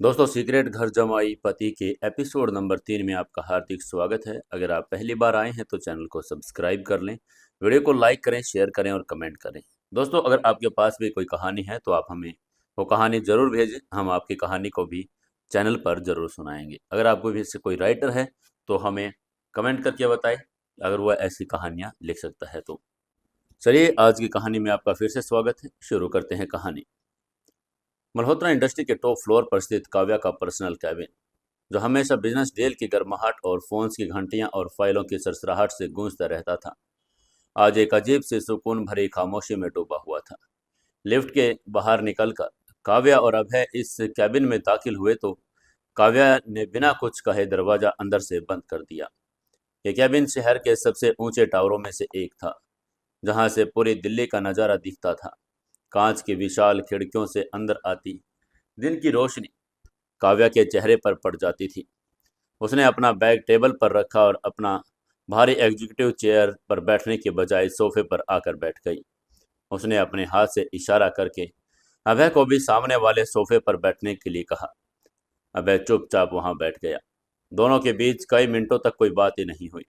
दोस्तों, सीक्रेट घर जमाई पति के एपिसोड नंबर 3 में आपका हार्दिक स्वागत है। अगर आप पहली बार आए हैं तो चैनल को सब्सक्राइब कर लें, वीडियो को लाइक करें, शेयर करें और कमेंट करें। दोस्तों, अगर आपके पास भी कोई कहानी है तो आप हमें वो कहानी ज़रूर भेजें, हम आपकी कहानी को भी चैनल पर ज़रूर सुनाएंगे। अगर आपको भी इससे कोई राइटर है तो हमें कमेंट करके बताएं, अगर वह ऐसी कहानियाँ लिख सकता है तो। चलिए, आज की कहानी में आपका फिर से स्वागत है। शुरू करते हैं कहानी। मल्होत्रा इंडस्ट्री के टॉप फ्लोर पर स्थित काव्या का पर्सनल कैबिन, जो हमेशा बिजनेस डील की गर्माहट और फोन्स की घंटियां और फाइलों की सरसराहट से गूंजता रहता था, आज एक अजीब सी सुकून भरी खामोशी में डूबा हुआ था। लिफ्ट के बाहर निकलकर काव्या और अभय इस कैबिन में दाखिल हुए तो काव्या ने बिना कुछ कहे दरवाजा अंदर से बंद कर दिया। यह कैबिन शहर के सबसे ऊंचे टावरों में से एक था, जहां से पूरी दिल्ली का नज़ारा दिखता था। कांच की विशाल खिड़कियों से अंदर आती दिन की रोशनी काव्या के चेहरे पर पड़ जाती थी। उसने अपना बैग टेबल पर रखा और अपना भारी एग्जीक्यूटिव चेयर पर बैठने के बजाय सोफे पर आकर बैठ गई। उसने अपने हाथ से इशारा करके अभय को भी सामने वाले सोफे पर बैठने के लिए कहा। अभय चुपचाप वहां बैठ गया। दोनों के बीच कई मिनटों तक कोई बात ही नहीं हुई।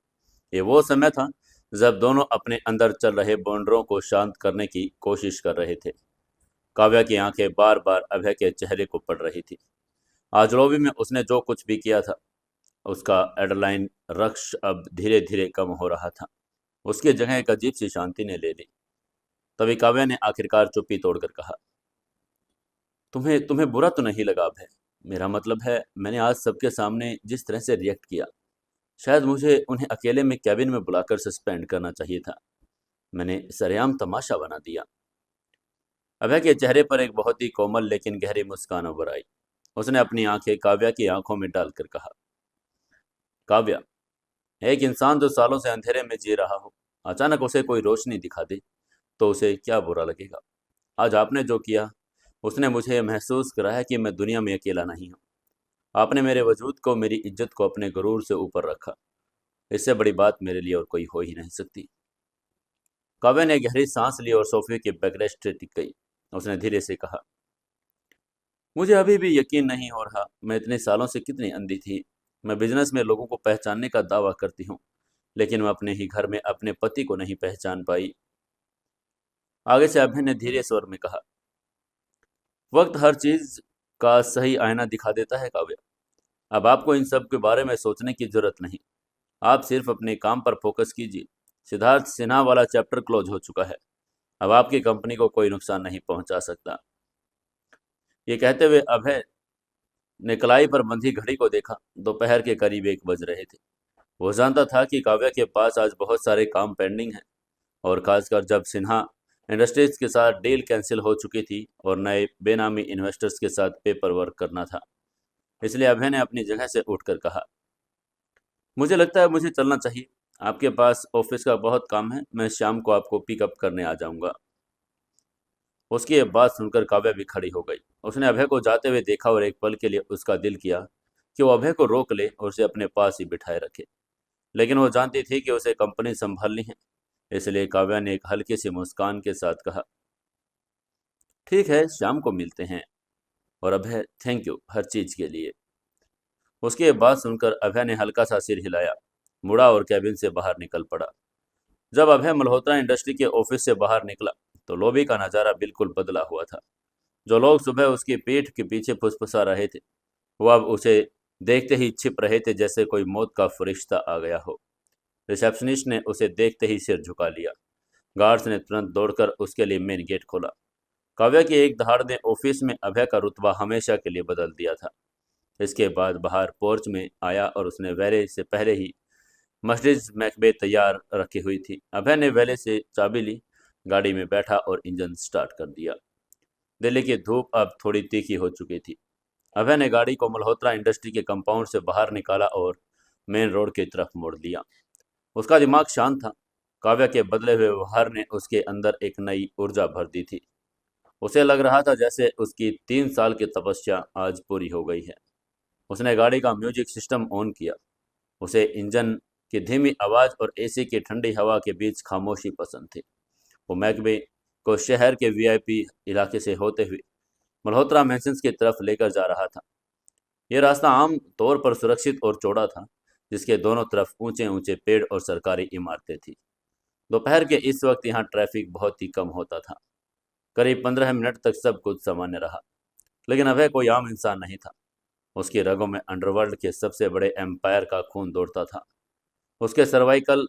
ये वो समय था जब दोनों अपने अंदर चल रहे बॉन्डरों को शांत करने की कोशिश कर रहे थे। काव्या की आंखें बार बार अभय के चेहरे को पड़ रही थी। आज लॉबी में उसने जो कुछ भी किया था, उसका एडरलाइन रक्ष अब धीरे धीरे कम हो रहा था। उसकी जगह एक अजीब सी शांति ने ले ली। तभी काव्या ने आखिरकार चुप्पी तोड़कर कहा, तुम्हें तुम्हें बुरा तो नहीं लगा अब है? मेरा मतलब है, मैंने आज सबके सामने जिस तरह से रिएक्ट किया, शायद मुझे उन्हें अकेले में कैबिन में बुलाकर सस्पेंड करना चाहिए था। मैंने सरेआम तमाशा बना दिया। अभय के चेहरे पर एक बहुत ही कोमल लेकिन गहरी मुस्कान उभर आई। उसने अपनी आंखें काव्या की आंखों में डालकर कहा, काव्या, एक इंसान जो सालों से अंधेरे में जी रहा हो, अचानक उसे कोई रोशनी दिखा दे तो उसे क्या बुरा लगेगा? आज आपने जो किया, उसने मुझे यह महसूस कराया कि मैं दुनिया में अकेला नहीं हूँ। आपने मेरे वजूद को, मेरी इज्जत को अपने गुरूर से ऊपर रखा। इससे बड़ी बात मेरे लिए और कोई हो ही नहीं सकती। काव्या ने गहरी सांस ली और सोफे के बैकरेस्ट से टिक गई। उसने धीरे से कहा, मुझे अभी भी यकीन नहीं हो रहा, मैं इतने सालों से कितनी अंधी थी। मैं बिजनेस में लोगों को पहचानने का दावा करती हूँ, लेकिन मैं अपने ही घर में अपने पति को नहीं पहचान पाई। आगे से अभय ने धीरे स्वर में कहा, वक्त हर चीज का सही आईना दिखा देता है काव्या। अब आपको इन सब के बारे में सोचने की जरूरत नहीं। आप सिर्फ अपने काम पर फोकस कीजिए। सिद्धार्थ सिन्हा वाला चैप्टर क्लोज हो चुका है। अब आपकी कंपनी को कोई नुकसान नहीं पहुंचा सकता। ये कहते हुए अभय ने कलाई पर बंधी घड़ी को देखा। दोपहर के करीब 1 बज रहे थे। वो जानता था कि काव्या के पास आज बहुत सारे काम पेंडिंग हैं, और खासकर जब सिन्हा इंडस्ट्रीज के साथ डील कैंसिल हो चुकी थी और नए बेनामी इन्वेस्टर्स के साथ पेपर वर्क करना था। इसलिए अभय ने अपनी जगह से उठकर कहा, मुझे लगता है मुझे चलना चाहिए। आपके पास ऑफिस का बहुत काम है। मैं शाम को आपको पिकअप करने आ जाऊंगा। उसकी ये बात सुनकर काव्या भी खड़ी हो गई। उसने अभय को जाते हुए देखा और एक पल के लिए उसका दिल किया कि वो अभय को रोक ले और उसे अपने पास ही बिठाए रखे, लेकिन वो जानती थी कि उसे कंपनी संभालनी है। इसलिए काव्या ने एक हल्की सी मुस्कान के साथ कहा, ठीक है, शाम को मिलते हैं। और अभय, थैंक यू हर चीज के लिए। उसकी ये बात सुनकर अभय ने हल्का सा सिर हिलाया, मुड़ा और कैबिन से बाहर निकल पड़ा। जब अभय मल्होत्रा इंडस्ट्री के ऑफिस से बाहर निकला तो लॉबी का नज़ारा बिल्कुल बदला हुआ था। जो लोग सुबह उसकी पीठ के पीछे फुसफुसा रहे थे, वो अब उसे देखते ही छिप रहे थे, जैसे कोई मौत का फरिश्ता आ गया हो। रिसेप्शनिस्ट ने उसे देखते ही सिर झुका लिया। गार्ड्स ने तुरंत दौड़कर उसके लिए मेन गेट खोला। काव्या की एक दहाड़ ने ऑफिस में अभय का रुतबा हमेशा के लिए बदल दिया था। इसके बाद बाहर पोर्च में आया और उसने वेले से पहले ही मर्सिडीज मैकबे तैयार रखी हुई थी। अभय ने वेले से चाबी ली, गाड़ी में बैठा और इंजन स्टार्ट कर दिया। दिल्ली की धूप अब थोड़ी तीखी हो चुकी थी। अभय ने गाड़ी को मल्होत्रा इंडस्ट्री के कंपाउंड से बाहर निकाला और मेन रोड की तरफ मोड़ लिया। उसका दिमाग शांत था। काव्या के बदले हुए व्यवहार ने उसके अंदर एक नई ऊर्जा भर दी थी। उसे लग रहा था जैसे उसकी 3 साल की तपस्या आज पूरी हो गई है। उसने गाड़ी का म्यूजिक सिस्टम ऑन किया। उसे इंजन की धीमी आवाज़ और एसी की ठंडी हवा के बीच खामोशी पसंद थी। वो मैकबे को शहर के वीआईपी इलाके से होते हुए मल्होत्रा मैंशंस की तरफ लेकर जा रहा था। ये रास्ता आम तौर पर सुरक्षित और चौड़ा था, जिसके दोनों तरफ ऊंचे ऊंचे पेड़ और सरकारी इमारतें थी। दोपहर के इस वक्त यहाँ ट्रैफिक बहुत ही कम होता था। करीब 15 मिनट तक सब कुछ सामान्य रहा, लेकिन अभय कोई आम इंसान नहीं था। उसकी रगों में अंडरवर्ल्ड के सबसे बड़े एम्पायर का खून दौड़ता था। उसके सर्वाइकल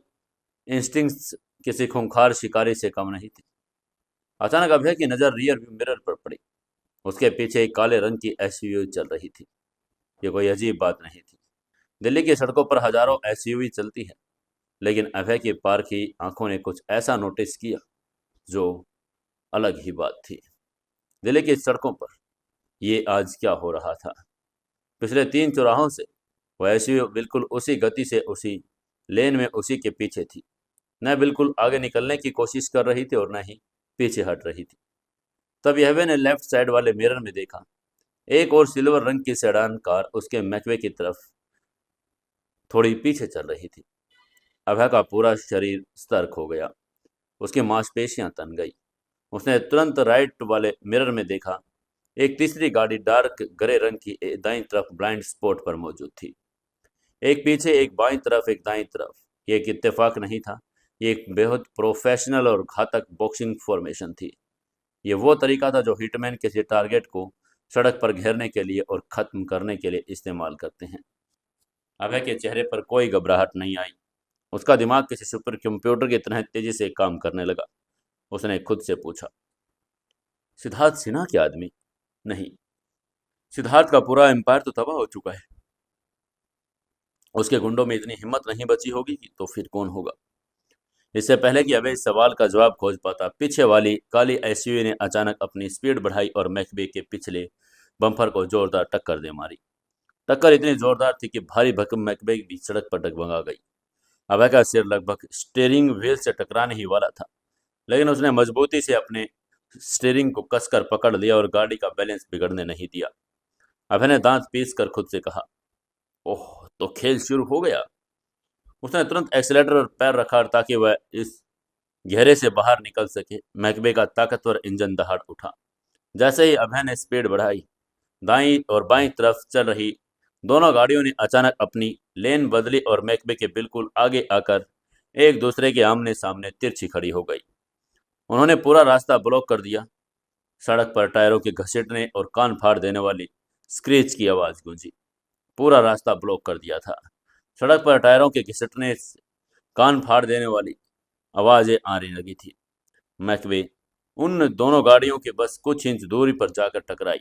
इंस्टिंक्ट्स किसी खूंखार शिकारी से कम नहीं थे। अचानक अभय की नज़र रियर व्यू मिरर पर पड़ी। उसके पीछे एक काले रंग की एसयूवी चल रही थी। ये कोई अजीब बात नहीं थी। दिल्ली की सड़कों पर हजारों एसयूवी चलती है, लेकिन अभय की पारखी आंखों ने कुछ ऐसा नोटिस किया जो अलग ही बात थी। दिल्ली की सड़कों पर ये आज क्या हो रहा था? पिछले 3 चौराहों से वो एसयूवी बिल्कुल उसी गति से उसी लेन में उसी के पीछे थी। न बिल्कुल आगे निकलने की कोशिश कर रही थी और न ही पीछे हट रही थी। तब यहवे ने लेफ्ट साइड वाले मिरर में देखा। एक और सिल्वर रंग की सेडान कार उसके मैकवे की तरफ थोड़ी पीछे चल रही थी। अभय का पूरा शरीर सतर्क हो गया। उसकी मांसपेशियां तन गई। उसने तुरंत राइट वाले मिरर में देखा। एक तीसरी गाड़ी डार्क ग्रे रंग की दाईं तरफ ब्लाइंड स्पॉट पर मौजूद थी। एक पीछे, एक बाईं तरफ, एक दाईं तरफ। ये एक इत्तेफाक नहीं था, ये एक बेहद प्रोफेशनल और घातक बॉक्सिंग फॉर्मेशन थी। ये वो तरीका था जो हिटमैन किसी टारगेट को सड़क पर घेरने के लिए और ख़त्म करने के लिए इस्तेमाल करते हैं। अभय के चेहरे पर कोई घबराहट नहीं आई। उसका दिमाग किसी सुपर कंप्यूटर की तरह तेजी से काम करने लगा। उसने खुद से पूछा, सिद्धार्थ सिन्हा के आदमी? नहीं, सिद्धार्थ का पूरा एम्पायर तो तबाह हो चुका है। उसके गुंडों में इतनी हिम्मत नहीं बची होगी कि तो फिर कौन होगा? इससे पहले कि अभय इस सवाल का जवाब खोज पाता, पीछे वाली काली एसयूवी ने अचानक अपनी स्पीड बढ़ाई और मैकबे के पिछले बम्पर को जोरदार टक्कर दे मारी। टक्कर इतनी जोरदार थी कि भारी भरकम मैकबे भी सड़क पर डगमगा गई। अभय का सिर लगभग स्टीयरिंग व्हील से टकराने ही वाला था, लेकिन उसने मजबूती से अपने स्टीयरिंग को कसकर पकड़ लिया और गाड़ी का बैलेंस बिगड़ने नहीं दिया। अभय ने दांत पीस कर खुद से कहा, ओह, तो खेल शुरू हो गया। उसने तुरंत एक्सीलेटर पर पैर रखा ताकि वह इस घेरे से बाहर निकल सके। मैकबे का ताकतवर इंजन दहाड़ उठा। जैसे ही अभय ने स्पीड बढ़ाई, दाईं और बाईं तरफ चल रही दोनों गाड़ियों ने अचानक अपनी लेन बदली और मैकबे के बिल्कुल आगे आकर एक दूसरे के आमने सामने तिरछी खड़ी हो गई। उन्होंने पूरा रास्ता ब्लॉक कर दिया। सड़क पर टायरों के घसीटने और कान फाड़ देने वाली स्क्रीच की आवाज़ गूंजी। पूरा रास्ता ब्लॉक कर दिया था। सड़क पर टायरों के घसीटने से कान फाड़ देने वाली आवाज़ें आने लगी थी। मैकवे उन दोनों गाड़ियों के बस कुछ इंच दूरी पर जाकर टकराई।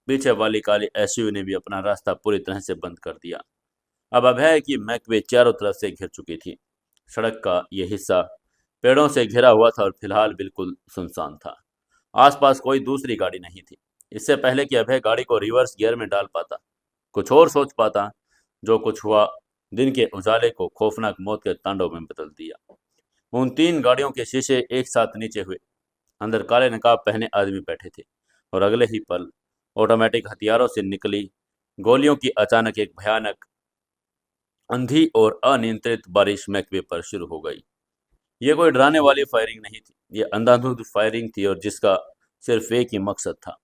पीछे वाली काली एसयूवी ने भी अपना रास्ता पूरी तरह से बंद कर दिया। अब अभय की मैकवे चारों तरफ से घिर चुकी थी। सड़क का यह हिस्सा पेड़ों से घिरा हुआ था और फिलहाल बिल्कुल सुनसान था। आसपास कोई दूसरी गाड़ी नहीं थी। इससे पहले कि अभय गाड़ी को रिवर्स गियर में डाल पाता, कुछ और सोच पाता, जो कुछ हुआ दिन के उजाले को खौफनाक मौत के तांडव में बदल दिया। उन 3 गाड़ियों के शीशे एक साथ नीचे हुए। अंदर काले नकाब पहने आदमी बैठे थे और अगले ही पल ऑटोमेटिक हथियारों से निकली गोलियों की अचानक एक भयानक अंधी और अनियंत्रित बारिश मैकवे पर शुरू हो गई। ये कोई डराने वाली फायरिंग नहीं थी, ये अंधाधुंध फायरिंग थी और जिसका सिर्फ एक ही मकसद था,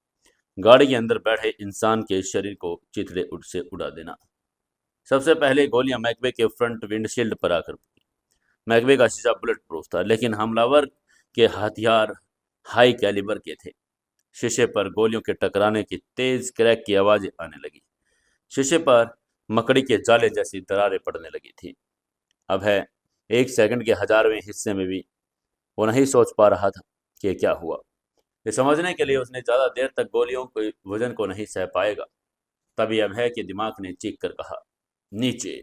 गाड़ी के अंदर बैठे इंसान के शरीर को चिथड़े उड़ से उड़ा देना। सबसे पहले गोलियां मैकवे के फ्रंट विंडशील्ड पर आकर पड़ी। मैकवे का शीशा बुलेट प्रूफ था, लेकिन हमलावर के हथियार हाई कैलिबर के थे। शीशे पर गोलियों के टकराने की तेज क्रैक की आवाज़ें आने लगी। शीशे पर मकड़ी के जाले जैसी दरारें पड़ने लगी थी। अब है एक सेकंड के हजारवें हिस्से में भी वो नहीं सोच पा रहा था कि ये क्या हुआ। ये समझने के लिए उसने ज़्यादा देर तक गोलियों के वजन को नहीं सह पाएगा। तभी अभय के दिमाग ने चीख कर कहा, नीचे।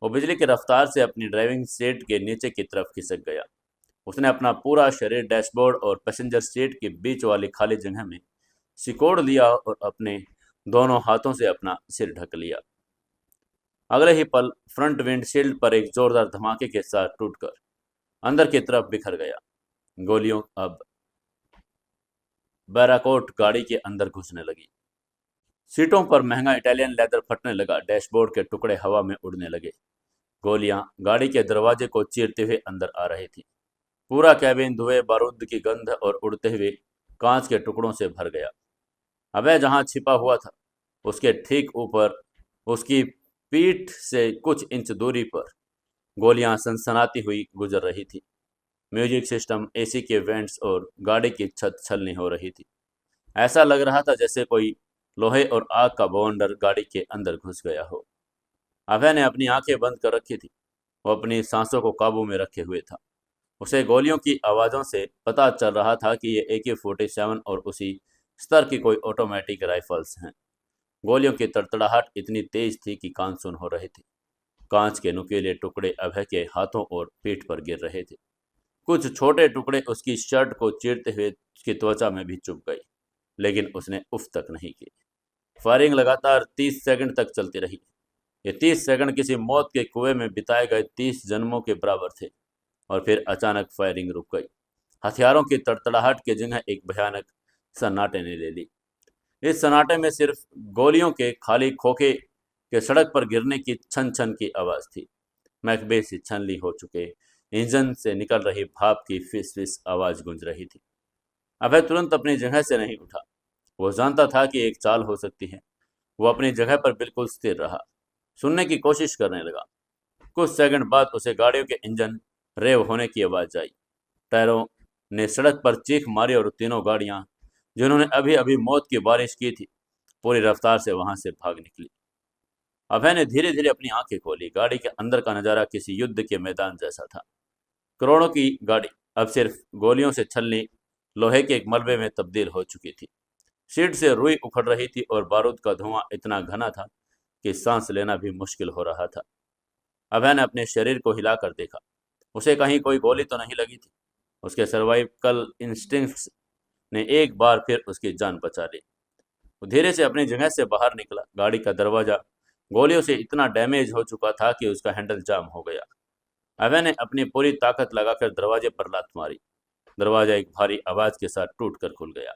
वो बिजली की रफ्तार से अपनी ड्राइविंग सीट के नीचे की तरफ खिसक गया। उसने अपना पूरा शरीर डैशबोर्ड और पैसेंजर सीट के बीच वाली खाली जगह में सिकोड़ लिया और अपने दोनों हाथों से अपना सिर ढक लिया। अगले ही पल फ्रंट विंडशील्ड पर एक जोरदार धमाके के साथ टूटकर अंदर की तरफ बिखर गया। गोलियों अब बैराकोट गाड़ी के अंदर घुसने लगी। सीटों पर महंगा इटालियन लेदर फटने लगा। डैशबोर्ड के टुकड़े हवा में उड़ने लगे। गोलियां गाड़ी के दरवाजे को चीरते हुए अंदर आ रही थी। पूरा कैबिन धुएं, बारूद की गंध और उड़ते हुए कांच के टुकड़ों से भर गया। अभय जहां छिपा हुआ था उसके ठीक ऊपर उसकी पीठ से कुछ इंच दूरी पर गोलियां सनसनाती हुई गुजर रही थी। म्यूजिक सिस्टम, एसी के वेंट्स और गाड़ी की छत छलनी हो रही थी। ऐसा लग रहा था जैसे कोई लोहे और आग का बवंडर गाड़ी के अंदर घुस गया हो। अभय ने अपनी आंखें बंद कर रखी थी। वो अपनी सांसों को काबू में रखे हुए था। उसे गोलियों की आवाज़ों से पता चल रहा था कि ये AK-47 और उसी स्तर की कोई ऑटोमेटिक राइफल्स हैं। गोलियों की तड़तड़ाहट इतनी तेज थी कि कान सुन हो रहे थे। कांच के नुकीले टुकड़े अभय के हाथों और पीठ पर गिर रहे थे। कुछ छोटे टुकड़े उसकी शर्ट को चीरते हुए उसकी त्वचा में भी चुभ गई, लेकिन उसने उफ तक नहीं की। फायरिंग लगातार 30 सेकंड तक चलती रही। ये 30 सेकंड किसी मौत के कुएं में बिताए गए 30 जन्मों के बराबर थे। और फिर अचानक फायरिंग रुक गई। हथियारों की तड़तड़ाहट की जगह एक भयानक सन्नाटे ने ले ली। इस सन्नाटे में सिर्फ गोलियों के खाली खोखे के सड़क पर गिरने की छन छन की आवाज़ थी। मैकबे से छनली हो चुके इंजन से निकल रही भाप की फिस फिस आवाज़ गूंज रही थी। अभय तुरंत अपनी जगह से नहीं उठा। वो जानता था कि एक चाल हो सकती है। वो अपनी जगह पर बिल्कुल स्थिर रहा, सुनने की कोशिश करने लगा। कुछ सेकंड बाद उसे गाड़ियों के इंजन रेव होने की आवाज़ आई। टायरों ने सड़क पर चीख मारी और तीनों गाड़ियां, जिन्होंने अभी अभी मौत की बारिश की थी, पूरी रफ्तार से वहां से भाग निकली। अभय ने धीरे धीरे अपनी आंखें खोली। गाड़ी के अंदर का नज़ारा किसी युद्ध के मैदान जैसा था। करोड़ों की गाड़ी अब सिर्फ गोलियों से छलनी लोहे के एक मलबे में तब्दील हो चुकी थी। सीट से रुई उखड़ रही थी और बारूद का धुआं इतना घना था कि सांस लेना भी मुश्किल हो रहा था। अभय ने अपने शरीर को हिलाकर देखा। उसे कहीं कोई गोली तो नहीं लगी थी। उसके सर्वाइकल इंस्टिंक्ट्स ने एक बार फिर उसकी जान बचा ली। वो धीरे से अपनी जगह से बाहर निकला। गाड़ी का दरवाजा गोलियों से इतना डैमेज हो चुका था कि उसका हैंडल जाम हो गया। अभय ने अपनी पूरी ताकत लगाकर दरवाजे पर लात मारी। दरवाजा एक भारी आवाज के साथ टूट कर खुल गया।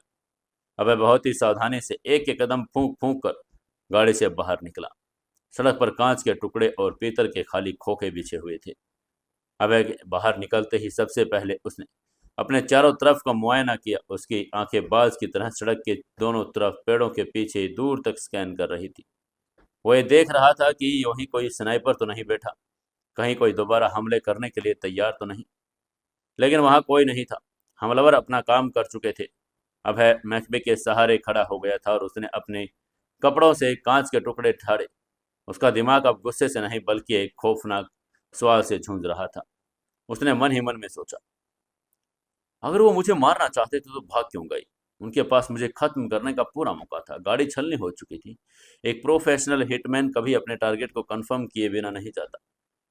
अभय बहुत ही सावधानी से एक एक कदम फूंक फूंक कर गाड़ी से बाहर निकला। सड़क पर कांच के टुकड़े और पीतल के खाली खोखे बिछे हुए थे। अभय के बाहर निकलते ही सबसे पहले उसने अपने चारों तरफ का मुआयना किया। उसकी आंखें बाज की तरह सड़क के दोनों तरफ पेड़ों के पीछे दूर तक स्कैन कर रही थी। वो ये देख रहा था कि वहीं कोई स्नाइपर तो नहीं बैठा, कहीं कोई दोबारा हमले करने के लिए तैयार तो नहीं। लेकिन वहां कोई नहीं था। हमलावर अपना काम कर चुके थे। अभय मैकबे के सहारे खड़ा हो गया था और उसने अपने कपड़ों से कांच के टुकड़े ठाड़े। उसका दिमाग अब गुस्से से नहीं बल्कि एक खौफनाक सवाल से झूंझ रहा था। उसने मन ही मन में सोचा, अगर वो मुझे मारना चाहते थे तो भाग क्यों गई? उनके पास मुझे खत्म करने का पूरा मौका था। गाड़ी छलनी हो चुकी थी। एक प्रोफेशनल हिटमैन कभी अपने टारगेट को कंफर्म किए बिना नहीं जाता।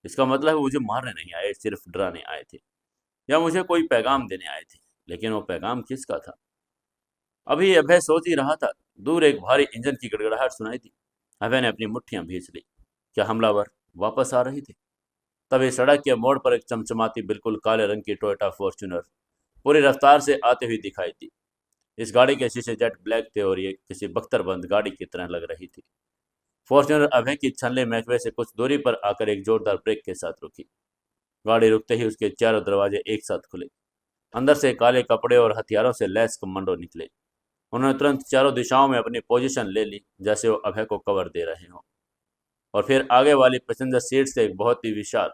इसका मतलब है वो मुझे मारने नहीं आए, सिर्फ डराने आए थे, या मुझे कोई पैगाम देने आए थे। लेकिन वो पैगाम किसका था? अभी अभय सोच ही रहा था, दूर एक भारी इंजन की गड़गड़ाहट सुनाई दी। अभय ने अपनी मुट्ठियां भींच ली। क्या हमलावर वापस आ रही थी? तभी सड़क के मोड़ पर एक चमचमाती बिल्कुल काले रंग की टोयोटा फॉर्च्यूनर पूरी रफ्तार से आते हुए दिखाई दी। इस गाड़ी के शीशे जेट ब्लैक थे और ये किसी बख्तरबंद गाड़ी की तरह लग रही थी। फॉर्च्यूनर अभय की छल्ले मैकवे से कुछ दूरी पर आकर एक जोरदार ब्रेक के साथ रुकी। गाड़ी रुकते ही उसके चारों दरवाजे एक साथ खुले। अंदर से काले कपड़े और हथियारों से लैस कमांडो निकले। उन्होंने तुरंत चारों दिशाओं में अपनी पोजीशन ले ली, जैसे वो अभय को कवर दे रहे हों। और फिर आगे वाली पैसेंजर सीट से एक बहुत ही विशाल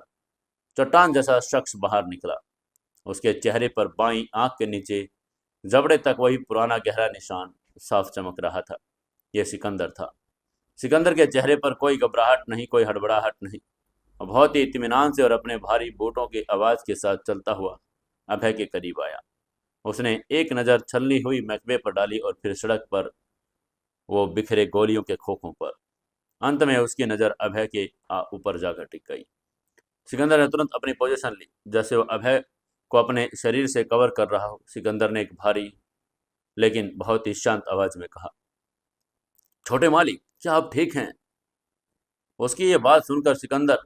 चट्टान जैसा शख्स बाहर निकला। उसके चेहरे पर बाईं आंख के नीचे जबड़े तक वही पुराना गहरा निशान साफ चमक रहा था। यह सिकंदर था। सिकंदर के चेहरे पर कोई घबराहट नहीं, कोई हड़बड़ाहट नहीं। और बहुत ही इत्मीनान से और अपने भारी बूटों की आवाज़ के साथ चलता हुआ अभय के करीब आया। उसने एक नज़र छलनी हुई मैकबे पर डाली और फिर सड़क पर वो बिखरे गोलियों के खोखों पर। अंत में उसकी नज़र अभय के ऊपर जाकर टिक गई। सिकंदर ने तुरंत अपनी पोजीशन ली, जैसे वो अभय को अपने शरीर से कवर कर रहा हो। सिकंदर ने एक भारी लेकिन बहुत ही शांत आवाज में कहा, छोटे मालिक, क्या आप ठीक हैं? उसकी ये बात सुनकर सिकंदर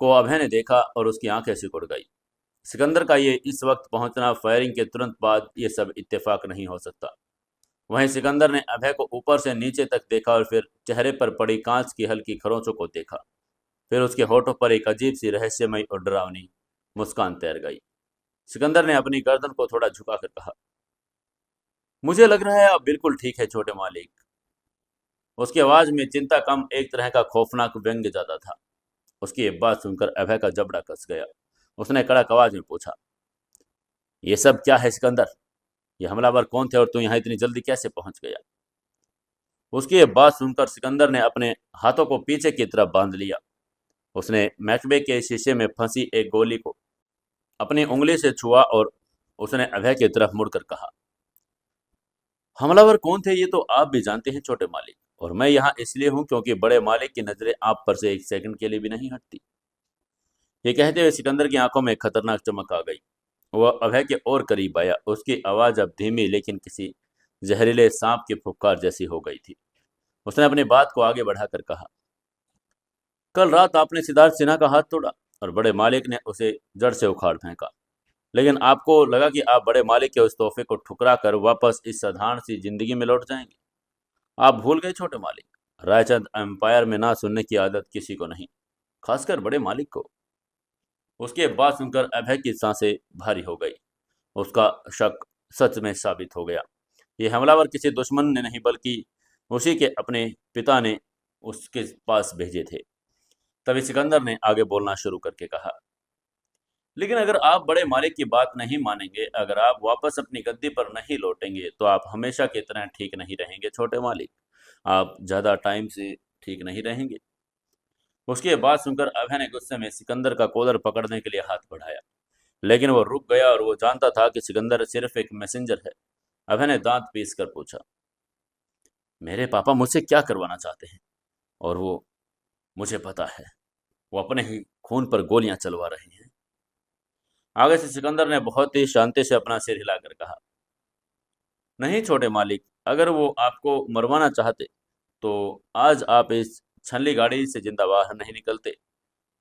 को अभय ने देखा और उसकी आंखें सिकुड़ गई। सिकंदर का ये इस वक्त पहुंचना, फायरिंग के तुरंत बाद, ये सब इत्तेफाक नहीं हो सकता। वहीं सिकंदर ने अभय को ऊपर से नीचे तक देखा और फिर चेहरे पर पड़ी कांच की हल्की खरोंचों को देखा। फिर उसके होठों पर एक अजीब सी रहस्यमयी और डरावनी मुस्कान तैर गई। सिकंदर ने अपनी गर्दन को थोड़ा झुकाकर कहा, मुझे लग रहा है आप बिल्कुल ठीक है छोटे मालिक। उसकी आवाज़ में चिंता कम, एक तरह का खौफनाक व्यंग्य ज़्यादा था। उसकी ये बात सुनकर अभय का जबड़ा कस गया। उसने कड़क आवाज़ में पूछा, ये सब क्या है सिकंदर? ये हमलावर कौन थे और तू यहाँ इतनी जल्दी कैसे पहुंच गया? उसकी ये बात सुनकर सिकंदर ने अपने हाथों को पीछे की तरफ बांध लिया। उसने मैकबे के शीशे में फंसी एक गोली को अपनी उंगली से छुआ और उसने अभय की तरफ मुड़कर कहा, हमलावर कौन थे ये तो आप भी जानते हैं छोटे मालिक, और मैं यहाँ इसलिए हूँ क्योंकि बड़े मालिक की नजरें आप पर से एक सेकंड के लिए भी नहीं हटती। ये कहते हुए सिकंदर की आंखों में खतरनाक चमक आ गई। वह अभय के और करीब आया। उसकी आवाज अब धीमी लेकिन किसी जहरीले सांप की फुफकार जैसी हो गई थी। उसने अपनी बात को आगे बढ़ाकर कहा, कल रात आपने सिद्धार्थ सिन्हा का हाथ तोड़ा और बड़े मालिक ने उसे जड़ से उखाड़ फेंका, लेकिन आपको लगा कि आप बड़े मालिक के उस तोहफे को ठुकरा कर वापस इस साधारण सी जिंदगी में लौट जाएंगे। आप भूल गए छोटे मालिक, रायचंद एम्पायर में ना सुनने की आदत किसी को नहीं, खासकर बड़े मालिक को। उसके बाद सुनकर अभय की सांसें भारी हो गई। उसका शक सच में साबित हो गया। ये हमलावर किसी दुश्मन ने नहीं बल्कि उसी के अपने पिता ने उसके पास भेजे थे। तभी सिकंदर ने आगे बोलना शुरू करके कहा, लेकिन अगर आप बड़े मालिक की बात नहीं मानेंगे, अगर आप वापस अपनी गद्दी पर नहीं लौटेंगे, तो आप हमेशा की तरह ठीक नहीं रहेंगे छोटे मालिक। आप ज़्यादा टाइम से ठीक नहीं रहेंगे। उसकी ये बात सुनकर अभय ने गुस्से में सिकंदर का कॉलर पकड़ने के लिए हाथ बढ़ाया, लेकिन वो रुक गया और वो जानता था कि सिकंदर सिर्फ एक मैसेंजर है। अभय ने दांत पीस कर पूछा, मेरे पापा मुझसे क्या करवाना चाहते हैं? और वो मुझे पता है, वो अपने ही खून पर गोलियां चलवा रहे हैं। आगे से सिकंदर ने बहुत ही शांति से अपना सिर हिलाकर कहा, नहीं छोटे मालिक, अगर वो आपको मरवाना चाहते तो आज आप इस छलनी गाड़ी से जिंदा बाहर नहीं निकलते।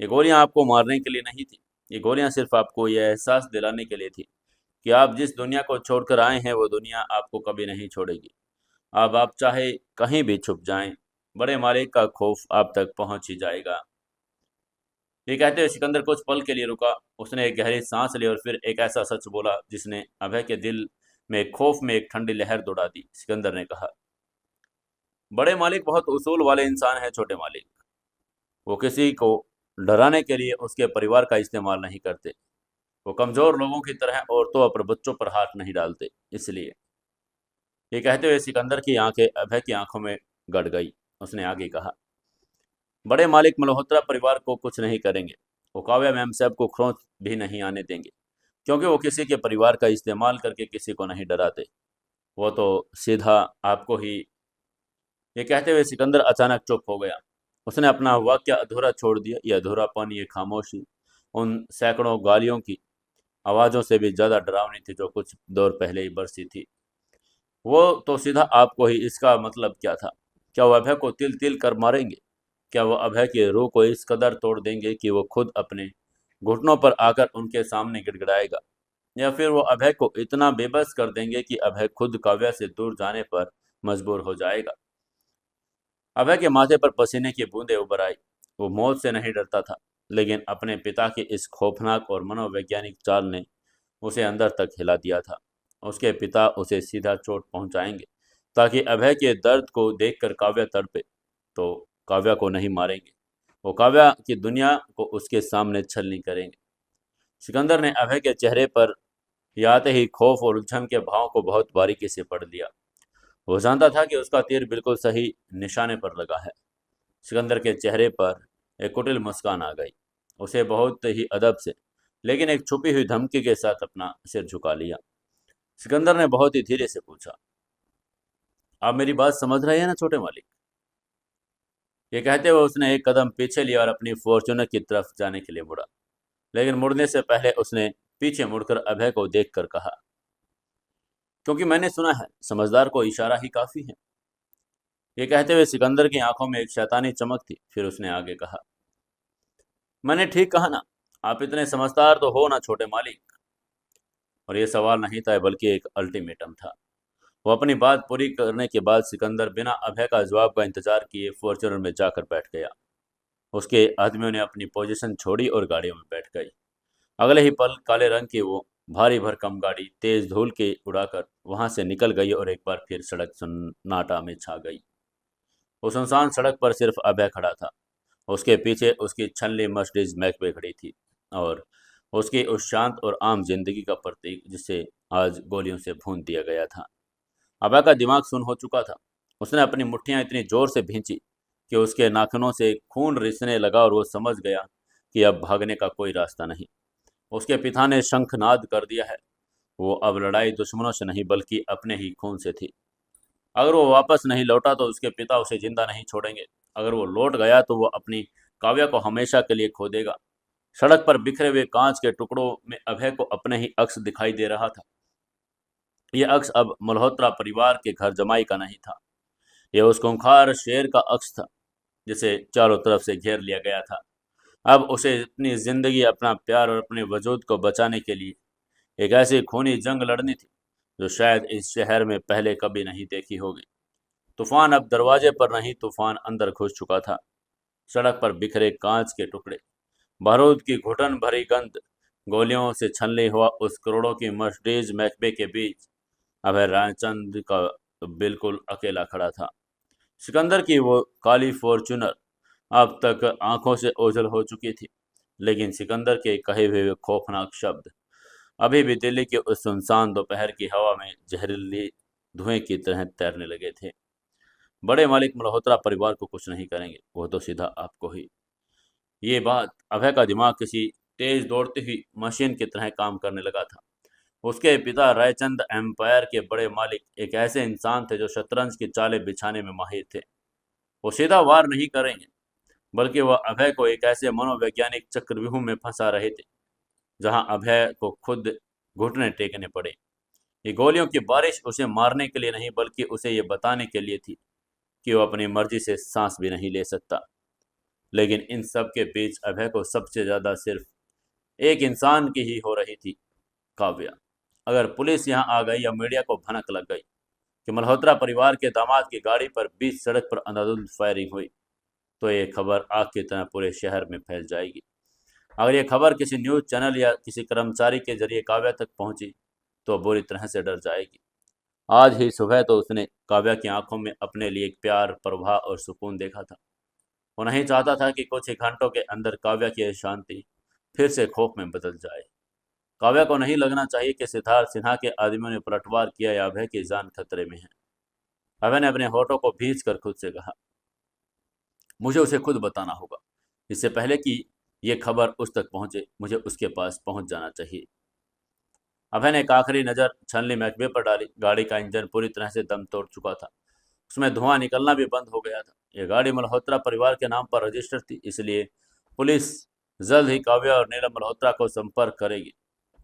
ये गोलियां आपको मारने के लिए नहीं थी। ये गोलियां सिर्फ आपको यह एहसास दिलाने के लिए थी कि आप जिस दुनिया को छोड़कर आए हैं वो दुनिया आपको कभी नहीं छोड़ेगी। अब आप चाहे कहीं भी छुप जाएं, बड़े मालिक का खौफ आप तक पहुंच ही जाएगा। ये कहते हुए सिकंदर कुछ पल के लिए रुका। उसने एक गहरी सांस ली और फिर एक ऐसा सच बोला जिसने अभय के दिल में खौफ में एक ठंडी लहर दौड़ा दी। सिकंदर ने कहा, बड़े मालिक बहुत उसूल वाले इंसान हैं छोटे मालिक। वो किसी को डराने के लिए उसके परिवार का इस्तेमाल नहीं करते। वो कमजोर लोगों की तरह औरतों और बच्चों पर हाथ नहीं डालते। इसलिए ये कहते हुए सिकंदर की आंखें अभय की आंखों में गड़ गई। उसने आगे कहा, बड़े मालिक मल्होत्रा परिवार को कुछ नहीं करेंगे। वो काव्या मैम साहब को खरोंच भी नहीं आने देंगे, क्योंकि वो किसी के परिवार का इस्तेमाल करके किसी को नहीं डराते। वो तो सीधा आपको ही। ये कहते हुए सिकंदर अचानक चुप हो गया। उसने अपना वाक्य अधूरा छोड़ दिया। ये अधूरापन, ये खामोशी उन सैकड़ों गालियों की आवाज़ों से भी ज़्यादा डरावनी थी जो कुछ दौर पहले ही बरसी थी। वो तो सीधा आपको ही। इसका मतलब क्या था? क्या वो अभय को तिल तिल कर मारेंगे? क्या वो अभय की रूह को इस कदर तोड़ देंगे कि वो खुद अपने घुटनों पर आकर उनके सामने गिड़गिड़ाएगा? या फिर वो अभय को इतना बेबस कर देंगे कि अभय खुद काव्या से दूर जाने पर मजबूर हो जाएगा? अभय के माथे पर पसीने की बूंदें उभर आई। वो मौत से नहीं डरता था, लेकिन अपने पिता की इस खौफनाक और मनोवैज्ञानिक चाल ने उसे अंदर तक हिला दिया था। उसके पिता उसे सीधा चोट पहुंचाएंगे ताकि अभय के दर्द को देखकर काव्या तड़पे, तो काव्या को नहीं मारेंगे। वो काव्या की दुनिया को उसके सामने छलनी करेंगे। सिकंदर ने अभय के चेहरे पर आते ही खौफ और उलझन के भाव को बहुत बारीकी से पढ़ लिया। वो जानता था कि उसका तीर बिल्कुल सही निशाने पर लगा है। सिकंदर के चेहरे पर एक कुटिल मुस्कान आ गई। उसे बहुत ही अदब से, लेकिन एक छुपी हुई धमकी के साथ अपना सिर झुका लिया। सिकंदर ने बहुत ही धीरे से पूछा, आप मेरी बात समझ रहे हैं ना छोटे मालिक? ये कहते हुए उसने एक कदम पीछे लिया और अपनी फॉर्च्यूनर की तरफ जाने के लिए मुड़ा, लेकिन मुड़ने से पहले उसने पीछे मुड़कर अभय को देखकर कहा, क्योंकि मैंने सुना है समझदार को इशारा ही काफी है। ये कहते हुए सिकंदर की आंखों में एक शैतानी चमक थी। फिर उसने आगे कहा, मैंने ठीक कहा ना? आप इतने समझदार तो हो ना छोटे मालिक? और ये सवाल नहीं था बल्कि एक अल्टीमेटम था। वो अपनी बात पूरी करने के बाद सिकंदर बिना अभय का जवाब का इंतजार किए फॉर्च्यूनर में जाकर बैठ गया। उसके आदमियों ने अपनी पोजीशन छोड़ी और गाड़ियों में बैठ गई। अगले ही पल काले रंग की वो भारी भरकम गाड़ी तेज धूल के उड़ाकर वहां से निकल गई और एक बार फिर सड़क सन्नाटा में छा गई। उस सुनसान सड़क पर सिर्फ अभय खड़ा था। उसके पीछे उसकी छलनी मर्सिडीज मैकबे खड़ी थी और उसकी उस शांत और आम जिंदगी का प्रतीक जिसे आज गोलियों से भून दिया गया था। अभय का दिमाग सुन्न हो चुका था। उसने अपनी मुट्ठियां इतनी जोर से भींची कि उसके नाखूनों से खून रिसने लगा और वो समझ गया कि अब भागने का कोई रास्ता नहीं। उसके पिता ने शंखनाद कर दिया है। वो अब लड़ाई दुश्मनों से नहीं बल्कि अपने ही खून से थी। अगर वो वापस नहीं लौटा तो उसके पिता उसे जिंदा नहीं छोड़ेंगे। अगर वो लौट गया तो वो अपनी काव्या को हमेशा के लिए खो देगा। सड़क पर बिखरे हुए कांच के टुकड़ों में अभय को अपने ही अक्स दिखाई दे रहा था। ये अक्स अब मल्होत्रा परिवार के घर जमाई का नहीं था। यह उस खूंखार शेर का अक्स था जिसे चारों तरफ से घेर लिया गया था। अब उसे अपनी जिंदगी, अपना प्यार और अपने वजूद को बचाने के लिए एक ऐसी खूनी जंग लड़नी थी जो शायद इस शहर में पहले कभी नहीं देखी होगी। तूफान अब दरवाजे पर नहीं, तूफान अंदर घुस चुका था। सड़क पर बिखरे कांच के टुकड़े, बारूद की घुटन भरी गंध, गोलियों से छलनी हुआ उस करोड़ों की मर्सिडीज मैकबे के बीच अभय रायचंद का बिल्कुल अकेला खड़ा था। सिकंदर की वो काली फॉर्च्यूनर अब तक आंखों से ओझल हो चुकी थी, लेकिन सिकंदर के कहे हुए खौफनाक शब्द अभी भी दिल्ली के उस सुनसान दोपहर की हवा में जहरीली धुएं की तरह तैरने लगे थे। बड़े मालिक मल्होत्रा परिवार को कुछ नहीं करेंगे, वो तो सीधा आपको ही। ये बात, अभय का दिमाग किसी तेज दौड़ती हुई मशीन की तरह काम करने लगा था। उसके पिता रायचंद एम्पायर के बड़े मालिक एक ऐसे इंसान थे जो शतरंज की चालें बिछाने में माहिर थे। वो सीधा वार नहीं करेंगे, बल्कि वह अभय को एक ऐसे मनोवैज्ञानिक चक्रव्यूह में फंसा रहे थे जहां अभय को खुद घुटने टेकने पड़े। ये गोलियों की बारिश उसे मारने के लिए नहीं बल्कि उसे ये बताने के लिए थी कि वो अपनी मर्जी से सांस भी नहीं ले सकता। लेकिन इन सब के बीच अभय को सबसे ज्यादा सिर्फ एक इंसान की ही हो रही थी, काव्या। अगर पुलिस यहाँ आ गई या मीडिया को भनक लग गई कि मल्होत्रा परिवार के दामाद की गाड़ी पर बीच सड़क पर अंधाधुंध फायरिंग हुई, तो ये खबर आग की तरह पूरे शहर में फैल जाएगी। अगर ये खबर किसी न्यूज़ चैनल या किसी कर्मचारी के जरिए काव्या तक पहुंची तो बुरी तरह से डर जाएगी। आज ही सुबह तो उसने काव्या की आंखों में अपने लिए एक प्यार, प्रवाह और सुकून देखा था। वो नहीं चाहता था कि कुछ ही घंटों के अंदर काव्या की यह शांति फिर से खौफ में बदल जाए। काव्या को नहीं लगना चाहिए कि सिद्धार्थ सिन्हा के आदमियों ने पलटवार किया या अभय की जान खतरे में है। अभय ने अपने होठों को भींच कर खुद से कहा, मुझे उसे खुद बताना होगा। इससे पहले कि ये खबर उस तक पहुंचे, मुझे उसके पास पहुंच जाना चाहिए। अभय ने एक आखिरी नज़र छलनी मैकबे पर डाली। गाड़ी का इंजन पूरी तरह से दम तोड़ चुका था। उसमें धुआं निकलना भी बंद हो गया था। यह गाड़ी मल्होत्रा परिवार के नाम पर रजिस्टर थी, इसलिए पुलिस जल्द ही काव्या और नीलम मल्होत्रा को संपर्क करेगी।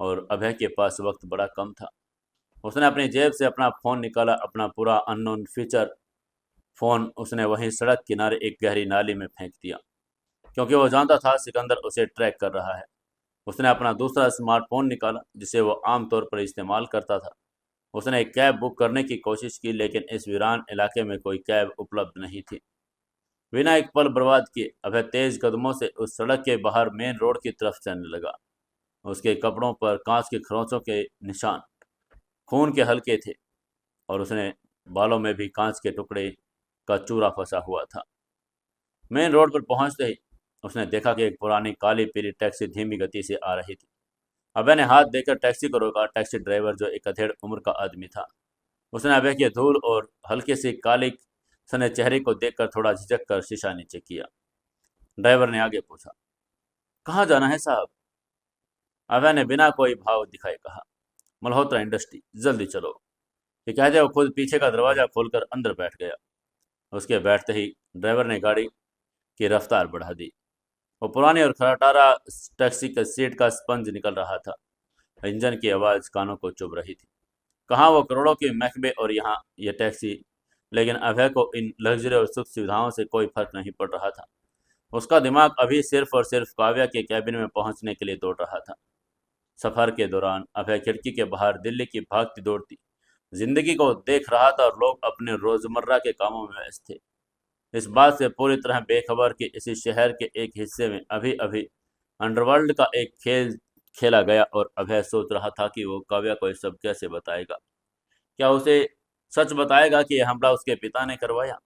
और अभय के पास वक्त बड़ा कम था। उसने अपनी जेब से अपना फ़ोन निकाला। अपना पूरा अननोन फीचर फ़ोन उसने वहीं सड़क किनारे एक गहरी नाली में फेंक दिया, क्योंकि वो जानता था सिकंदर उसे ट्रैक कर रहा है। उसने अपना दूसरा स्मार्टफोन निकाला जिसे वो आमतौर पर इस्तेमाल करता था। उसने एक कैब बुक करने की कोशिश की, लेकिन इस वीरान इलाके में कोई कैब उपलब्ध नहीं थी। बिना एक पल बर्बाद किए अभय तेज कदमों से उस सड़क के बाहर मेन रोड की तरफ चलने लगा। उसके कपड़ों पर कांच के खरोंचों के निशान खून के हल्के थे और उसने बालों में भी कांच के टुकड़े का चूरा फंसा हुआ था। मेन रोड पर पहुंचते ही उसने देखा कि एक पुरानी काली पीली टैक्सी धीमी गति से आ रही थी। अभय ने हाथ देकर टैक्सी को रोका। टैक्सी ड्राइवर, जो एक अधेड़ उम्र का आदमी था, उसने अभय के धूल और हल्के से काली सने चेहरे को देखकर थोड़ा झिझक कर शीशा नीचे किया। ड्राइवर ने आगे पूछा, कहाँ जाना है साहब? अभय ने बिना कोई भाव दिखाए कहा, मल्होत्रा इंडस्ट्री, जल्दी चलो। ये कहते वो खुद पीछे का दरवाजा खोलकर अंदर बैठ गया। उसके बैठते ही ड्राइवर ने गाड़ी की रफ्तार बढ़ा दी। वो पुरानी और खटारा टैक्सी का सीट का स्पंज निकल रहा था। इंजन की आवाज़ कानों को चुभ रही थी। कहाँ वो करोड़ों की महकमे और यहाँ ये टैक्सी। लेकिन अभय को इन लग्जरी और सुख सुविधाओं से कोई फर्क नहीं पड़ रहा था। उसका दिमाग अभी सिर्फ और सिर्फ काव्या के कैबिन में पहुंचने के लिए दौड़ रहा था। सफर के दौरान अभय खिड़की के बाहर दिल्ली की भागती दौड़ती जिंदगी को देख रहा था और लोग अपने रोजमर्रा के कामों में व्यस्त थे, इस बात से पूरी तरह बेखबर कि इसी शहर के एक हिस्से में अभी अभी अंडरवर्ल्ड का एक खेल खेला गया। और अभय सोच रहा था कि वो काव्या को ये सब कैसे बताएगा। क्या उसे सच बताएगा कि यह हमला उसके पिता ने करवाया,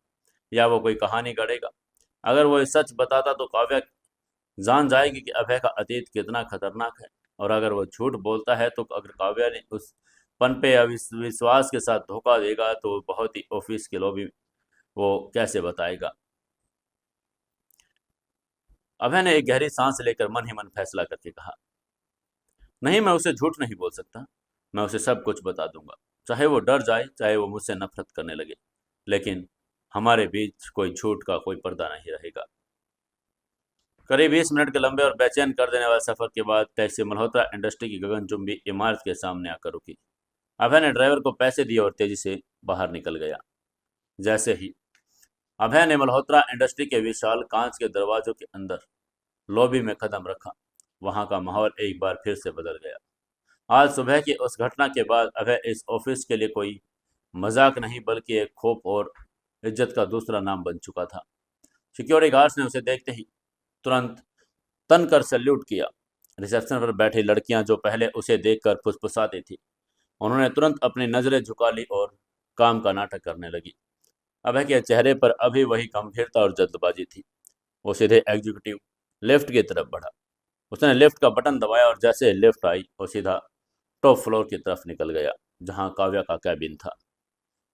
या वो कोई कहानी गढ़ेगा। अगर वो ये सच बताता तो काव्या जान जाएगी कि अभय का अतीत कितना खतरनाक है। और अगर वो झूठ बोलता है तो अगर काव्या ने उस पन पे या विश्वास के साथ धोखा देगा तो वो बहुत ही ऑफिस के लॉबी वो कैसे बताएगा। अभय ने एक गहरी सांस लेकर मन ही मन फैसला करके कहा, नहीं, मैं उसे झूठ नहीं बोल सकता। मैं उसे सब कुछ बता दूंगा, चाहे वो डर जाए, चाहे वो मुझसे नफरत करने लगे, लेकिन हमारे बीच कोई झूठ का कोई पर्दा नहीं रहेगा। करीब 20 मिनट के लंबे और बेचैन कर देने वाले सफर के बाद टैक्सी मल्होत्रा इंडस्ट्री की गगनचुंबी इमारत के सामने आकर रुकी। अभय ने ड्राइवर को पैसे दिए और तेजी से बाहर निकल गया। जैसे ही अभय ने मल्होत्रा इंडस्ट्री के विशाल कांच के दरवाजों के अंदर लॉबी में कदम रखा, वहां का माहौल एक बार फिर से बदल गया। आज सुबह की उस घटना के बाद अभय इस ऑफिस के लिए कोई मजाक नहीं बल्कि एक खौफ और इज्जत का दूसरा नाम बन चुका था। सिक्योरिटी गार्ड्स ने उसे देखते ही तुरंत तन कर सैल्यूट किया। रिसेप्शन पर बैठी लड़कियां जो पहले उसे देखकर फुसफुसाती थी, उन्होंने तुरंत अपनी नजरें झुका ली और काम का नाटक करने लगी। अभय के चेहरे पर अभी वही गंभीरता और जल्दबाजी थी। वो सीधे एग्जीक्यूटिव लिफ्ट की तरफ बढ़ा। उसने लिफ्ट का बटन दबाया और जैसे लिफ्ट आई वो सीधा टॉप फ्लोर की तरफ निकल गया, जहां काव्या का कैबिन था।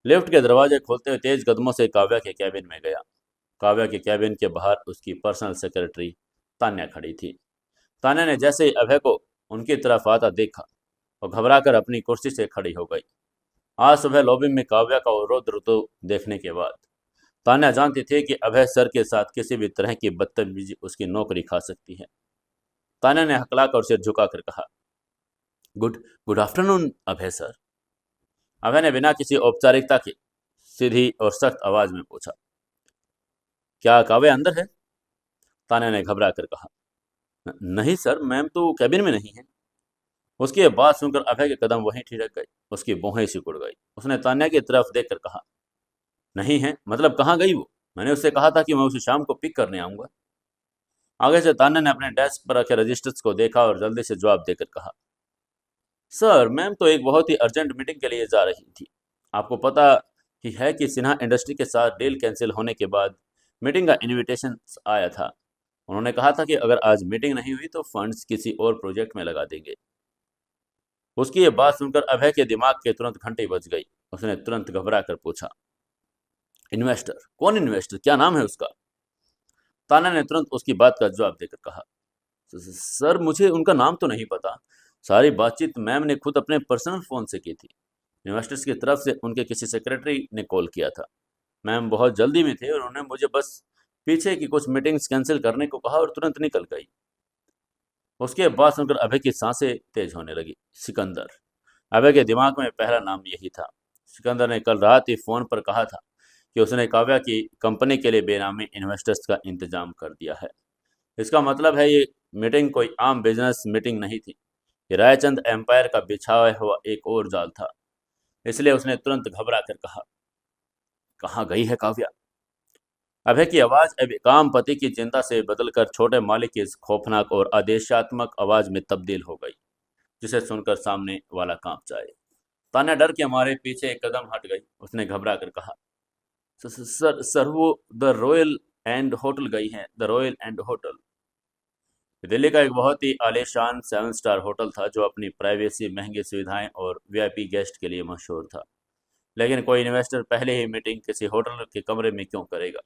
लिफ्ट के दरवाजे खोलते हुए तेज कदमों से काव्या के कैबिन में गया। काव्या के कैबिन के बाहर उसकी पर्सनल सेक्रेटरी तान्या खड़ी थी। तान्या ने जैसे ही अभय को उनकी तरफ आता देखा, और घबराकर अपनी कुर्सी से खड़ी हो गई। आज सुबह लॉबी में काव्या का वो रौद्र रूप देखने के बाद तान्या जानती थी कि अभय सर के साथ किसी भी तरह की बदतमीजी उसकी नौकरी खा सकती है। तान्या ने हकलाकर सिर झुकाकर कहा, गुड गुड आफ्टरनून अभय सर। अभय ने बिना किसी औपचारिकता के सीधी और सख्त आवाज में पूछा, क्या काव्या अंदर है? तान्या ने घबरा कर कहा, नहीं सर, मैम तो कैबिन में नहीं है। उसकी ये बात सुनकर अभय के कदम वहीं ठिठक गए, उसकी भौहें सिकुड़ गई। उसने तान्या की तरफ देखकर कहा, नहीं है मतलब कहाँ गई वो? मैंने उससे कहा था कि मैं उसे शाम को पिक करने आऊंगा। आगे से तान्या ने अपने डेस्क पर रखे रजिस्टर्स को देखा और जल्दी से जवाब देकर कहा, सर, मैम तो एक बहुत ही अर्जेंट मीटिंग के लिए जा रही थी। आपको पता ही है कि सिन्हा इंडस्ट्री के साथ डील कैंसिल होने के बाद मीटिंग का इनविटेशन आया था। उन्होंने कहा था कि अगर आज मीटिंग नहीं हुई तो फंड्स किसी और प्रोजेक्ट में लगा देंगे। उसकी ये बात सुनकर अभय के दिमाग के तुरंत घंटी बज गई। उसने तुरंत घबरा कर पूछा, इन्वेस्टर? कौन इन्वेस्टर? क्या नाम है उसका? ताना ने तुरंत उसकी बात का जवाब देकर कहा, सर, मुझे उनका नाम तो नहीं पता। सारी बातचीत मैम ने खुद अपने पर्सनल फ़ोन से की थी। इन्वेस्टर्स की तरफ से उनके किसी सेक्रेटरी ने कॉल किया था। मैम बहुत जल्दी में थे और उन्होंने मुझे बस पीछे की कुछ मीटिंग्स कैंसिल करने को कहा और तुरंत निकल गई। उसके बाद सुनकर अभय की सांसें तेज होने लगी। सिकंदर। अभय के दिमाग में पहला नाम यही था। सिकंदर ने कल रात ही फ़ोन पर कहा था कि उसने काव्या की कंपनी के लिए बेनामी इन्वेस्टर्स का इंतजाम कर दिया है। इसका मतलब है ये मीटिंग कोई आम बिजनेस मीटिंग नहीं थी। ये रायचंद एम्पायर का बिछाया हुआ एक और जाल था। इसलिए उसने तुरंत घबरा कर कहा, कहाँ गई है काव्या? अभय की आवाज अब काम पति की चिंता से बदलकर छोटे मालिक की इस खौफनाक और आदेशात्मक आवाज में तब्दील हो गई, जिसे सुनकर सामने वाला कांप जाए। तान्या डर के मारे पीछे एक कदम हट गई। उसने घबरा कर कहा, सर सर, वो द रॉयल एंड होटल गई हैं, the royal and hotel. Delhi का एक बहुत ही आलीशान 7 स्टार होटल था जो अपनी प्राइवेसी, महंगी सुविधाएं और वीआईपी गेस्ट के लिए मशहूर था। लेकिन कोई इन्वेस्टर पहले ही मीटिंग किसी होटल के कमरे में क्यों करेगा?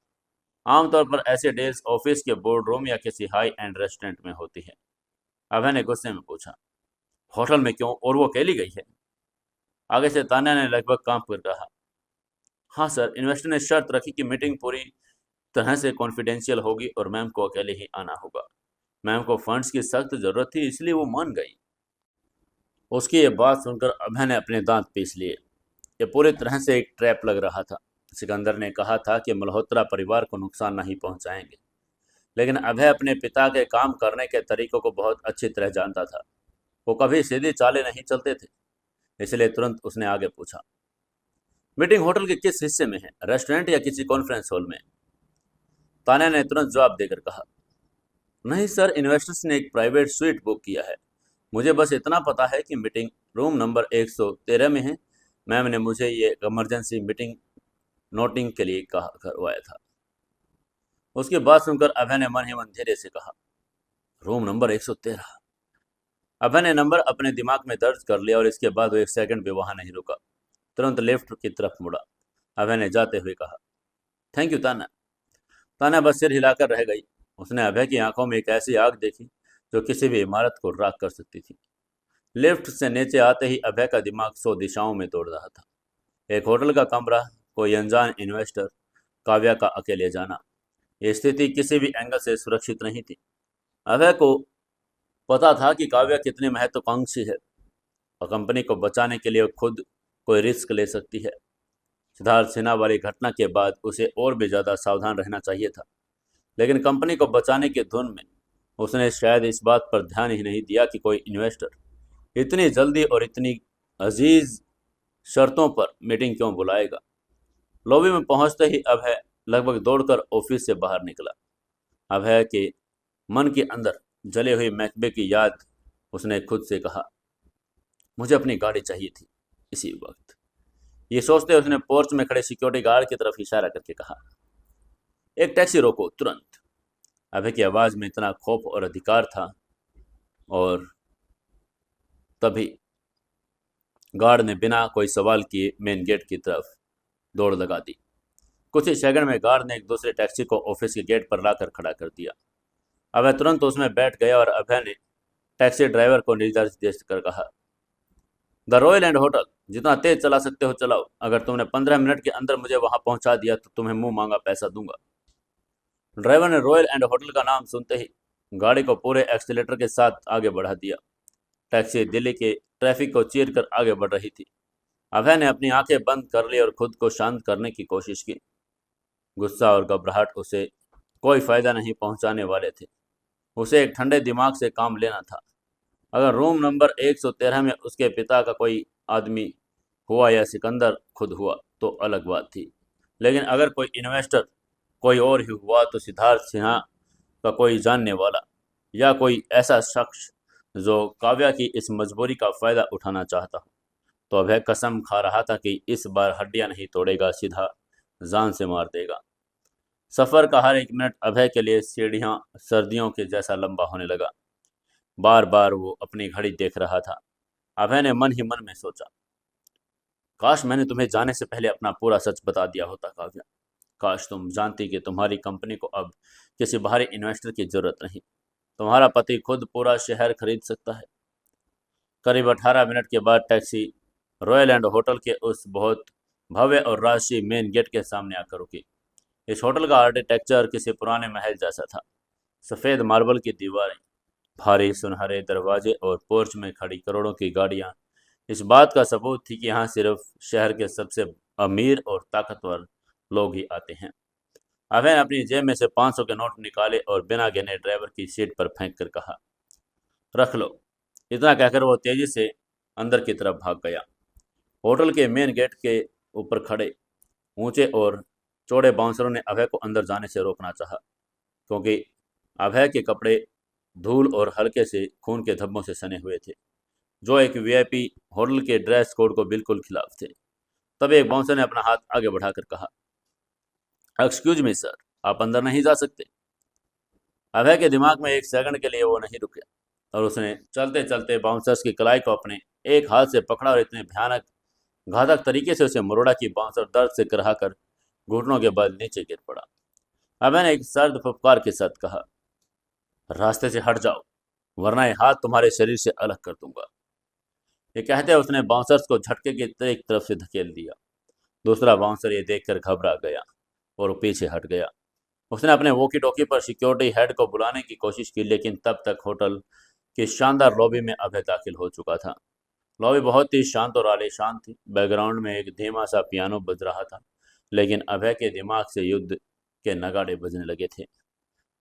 आमतौर पर ऐसे डील्स ऑफिस के बोर्ड रूम या किसी हाई एंड रेस्टोरेंट में होती है। अभय ने गुस्से में पूछा, होटल में क्यों, और वो अकेली गई है? आगे से तान्या ने लगभग कांप कर कहा, हाँ सर, इन्वेस्टर ने शर्त रखी कि मीटिंग पूरी तरह से कॉन्फिडेंशियल होगी और मैम को अकेले ही आना होगा। मैम को फंड्स की सख्त जरूरत थी, इसलिए वो मान गई। उसकी ये बात सुनकर अभय ने अपने दांत पीस लिए। ये पूरी तरह से एक ट्रैप लग रहा था। सिकंदर ने कहा था कि मल्होत्रा परिवार को नुकसान नहीं पहुंचाएंगे, लेकिन अभय अपने पिता के काम करने के तरीकों को बहुत अच्छी तरह जानता था। वो कभी सीधी चालें नहीं चलते थे। इसलिए तुरंत उसने आगे पूछा, मीटिंग होटल के किस हिस्से में है, रेस्टोरेंट या किसी कॉन्फ्रेंस हॉल में? तान्या ने तुरंत जवाब देकर कहा, नहीं सर, इन्वेस्टर्स ने एक प्राइवेट स्वीट बुक किया है। मुझे बस इतना पता है कि मीटिंग रूम नंबर 113 में है। मैम ने मुझे ये इमरजेंसी मीटिंग नोटिंग के लिए कहा करवाया था। उसकी बात सुनकर अभय ने मन ही मन धीरे से कहा, रूम नंबर 113। अभय ने नंबर अपने दिमाग में दर्ज कर लिया और इसके बाद वो एक सेकंड भी वहां नहीं रुका, तुरंत लिफ्ट की तरफ मुड़ा। अभय ने जाते हुए कहा, थैंक यू ताना। ताना बस सिर हिलाकर रह गई। उसने अभय की आंखों में एक ऐसी आग देखी जो किसी भी इमारत को राख कर सकती थी। लिफ्ट से नीचे आते ही अभय का दिमाग 100 दिशाओं में दौड़ रहा था। एक होटल का कमरा, कोई अनजान इन्वेस्टर, काव्या का अकेले जाना। ये स्थिति किसी भी एंगल से सुरक्षित नहीं थी। अभय को पता था कि काव्या कितनी महत्वाकांक्षी है और कंपनी को बचाने के लिए वो खुद कोई रिस्क ले सकती है। सिद्धार्थ सिन्हा वाली घटना के बाद उसे और भी ज़्यादा सावधान रहना चाहिए था, लेकिन कंपनी को बचाने की धुन में उसने शायद इस बात पर ध्यान ही नहीं दिया कि कोई इन्वेस्टर इतनी जल्दी और इतनी अजीज शर्तों पर मीटिंग क्यों बुलाएगा। लॉबी में पहुंचते ही अभय लगभग दौड़कर ऑफिस से बाहर निकला। अभय के मन के अंदर जले हुए मैकबे की याद। उसने खुद से कहा, मुझे अपनी गाड़ी चाहिए थी। इसी वक्त ये सोचते उसने पोर्च में खड़े सिक्योरिटी गार्ड की तरफ इशारा करके कहा, एक टैक्सी रोको तुरंत। अभय की आवाज में इतना खौफ और अधिकार था और तभी गार्ड ने बिना कोई सवाल किए मेन गेट की तरफ दौड़ लगा दी। कुछ ही सेकंड में गार्ड ने एक दूसरे टैक्सी को ऑफिस के गेट पर लाकर खड़ा कर दिया। अभय तुरंत उसमें बैठ गया और अभय ने टैक्सी ड्राइवर को निर्देश देकर कहा, द रॉयल एंड होटल। जितना तेज चला सकते हो चलाओ। अगर तुमने 15 मिनट के अंदर मुझे वहां पहुंचा दिया तो तुम्हें मुंह मांगा पैसा दूंगा। ड्राइवर ने रॉयल एंड होटल का नाम सुनते ही गाड़ी को पूरे एक्सीलेटर के साथ आगे बढ़ा दिया। टैक्सी दिल्ली के ट्रैफिक को चीर कर आगे बढ़ रही थी। अभय ने अपनी आंखें बंद कर ली और खुद को शांत करने की कोशिश की। गुस्सा और घबराहट उसे कोई फायदा नहीं पहुंचाने वाले थे। उसे एक ठंडे दिमाग से काम लेना था। अगर रूम नंबर 113 में उसके पिता का कोई आदमी हुआ या सिकंदर खुद हुआ तो अलग बात थी, लेकिन अगर कोई इन्वेस्टर कोई और ही हुआ तो सिद्धार्थ सिन्हा का कोई जानने वाला या कोई ऐसा शख्स जो काव्या की इस मजबूरी का फायदा उठाना चाहता हो, तो अभय कसम खा रहा था कि इस बार हड्डियां नहीं तोड़ेगा, सीधा जान से मार देगा। सफर का हर एक मिनट अभय के लिए सीढ़ियां सर्दियों के जैसा लंबा होने लगा। बार बार वो अपनी घड़ी देख रहा था। अभय ने मन ही मन में सोचा, काश मैंने तुम्हें जाने से पहले अपना पूरा सच बता दिया होता काव्या। काश तुम जानती कि तुम्हारी कंपनी को अब किसी बाहरी इन्वेस्टर की जरूरत नहीं। तुम्हारा पति खुद पूरा शहर खरीद सकता है। करीब 18 मिनट के बाद टैक्सी रॉयल एंड होटल के उस बहुत भव्य और राजसी मेन गेट के सामने आकर रुकी। इस होटल का आर्किटेक्चर किसी पुराने महल जैसा था। सफ़ेद मार्बल की दीवारें, भारी सुनहरे दरवाजे और पोर्च में खड़ी करोड़ों की गाड़ियां इस बात का सबूत थी कि यहाँ सिर्फ शहर के सबसे अमीर और ताकतवर लोग ही आते हैं। अभय ने अपनी जेब में से 500 के नोट निकाले और बिना गिने ड्राइवर की सीट पर फेंक कर कहा, रख लो। इतना कहकर वो तेजी से अंदर की तरफ भाग गया। होटल के मेन गेट के ऊपर खड़े ऊंचे और चौड़े बाउंसरों ने अभय को अंदर जाने से रोकना चाहा, क्योंकि अभय के कपड़े धूल और हल्के से खून के धब्बों से सने हुए थे, जो एक वीआईपी होटल के ड्रेस कोड को बिल्कुल खिलाफ थे। तब एक बाउंसर ने अपना हाथ आगे बढ़ाकर कहा, एक्सक्यूज मी सर, आप अंदर नहीं जा सकते। अभय के दिमाग में एक सेकंड के लिए वो नहीं रुका और उसने चलते चलते बाउंसर्स की कलाई को अपने एक हाथ से पकड़ा और इतने भयानक घातक तरीके से उसे मुरड़ा कि बाउंसर दर्द से कराकर घुटनों के बल नीचे गिर पड़ा। अभय ने एक सर्द फुफकार के साथ कहा, रास्ते से हट जाओ वरना ये हाथ तुम्हारे शरीर से अलग कर दूंगा। ये कहते उसने बाउंसर्स को झटके की एक तरफ से धकेल दिया। दूसरा बाउंसर ये देखकर घबरा गया और पीछे हट गया। उसने अपने वॉकी टॉकी पर सिक्योरिटी हेड को बुलाने की कोशिश की, लेकिन तब तक होटल की शानदार लॉबी में अभय दाखिल हो चुका था। लॉबी बहुत ही शांत और आलीशान थी। बैकग्राउंड में एक धीमा सा पियानो बज रहा था, लेकिन अभय के दिमाग से युद्ध के नगाड़े बजने लगे थे।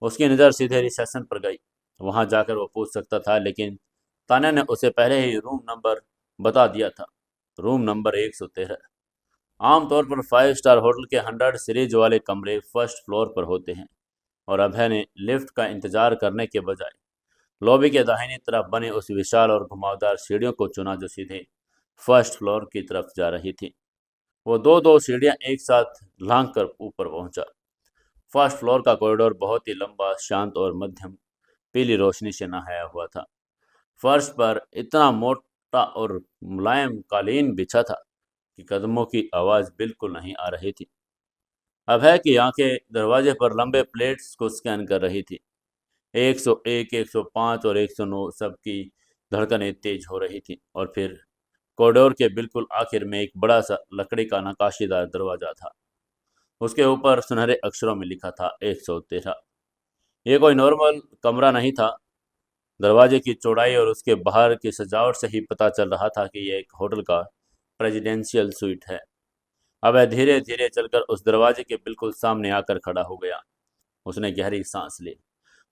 उसकी नज़र सीधे रिसेप्शन पर गई। वहां जाकर वो पूछ सकता था, लेकिन तान्या ने उसे पहले ही रूम नंबर बता दिया था, रूम नंबर 113। आमतौर पर 5 स्टार होटल के 100 सीरीज वाले कमरे फर्स्ट फ्लोर पर होते हैं और अभय ने लिफ्ट का इंतजार करने के बजाय लॉबी के दाहिनी तरफ बने उस विशाल और घुमावदार सीढ़ियों को चुना जो सीधे फर्स्ट फ्लोर की तरफ जा रही थी। वो दो सीढ़ियां एक साथ लांघ कर ऊपर पहुंचा। फर्स्ट फ्लोर का कॉरिडोर बहुत ही लंबा, शांत और मध्यम पीली रोशनी से नहाया हुआ था। फर्श पर इतना मोटा और मुलायम कालीन बिछा था कि कदमों की आवाज़ बिल्कुल नहीं आ रही थी। अभय की आंखें दरवाजे पर लंबे प्लेट्स को स्कैन कर रही थी। 101, 105 और 109 सबकी धड़कनें तेज हो रही थी, और फिर कॉरिडोर के बिल्कुल आखिर में एक बड़ा सा लकड़ी का नकाशीदार दरवाजा था। उसके ऊपर सुनहरे अक्षरों में लिखा था 113। ये कोई नॉर्मल कमरा नहीं था। दरवाजे की चौड़ाई और उसके बाहर की सजावट से ही पता चल रहा था कि यह एक होटल का प्रेसिडेंशियल स्वीट है। अब वह धीरे धीरे चलकर उस दरवाजे के बिल्कुल सामने आकर खड़ा हो गया। उसने गहरी सांस ली।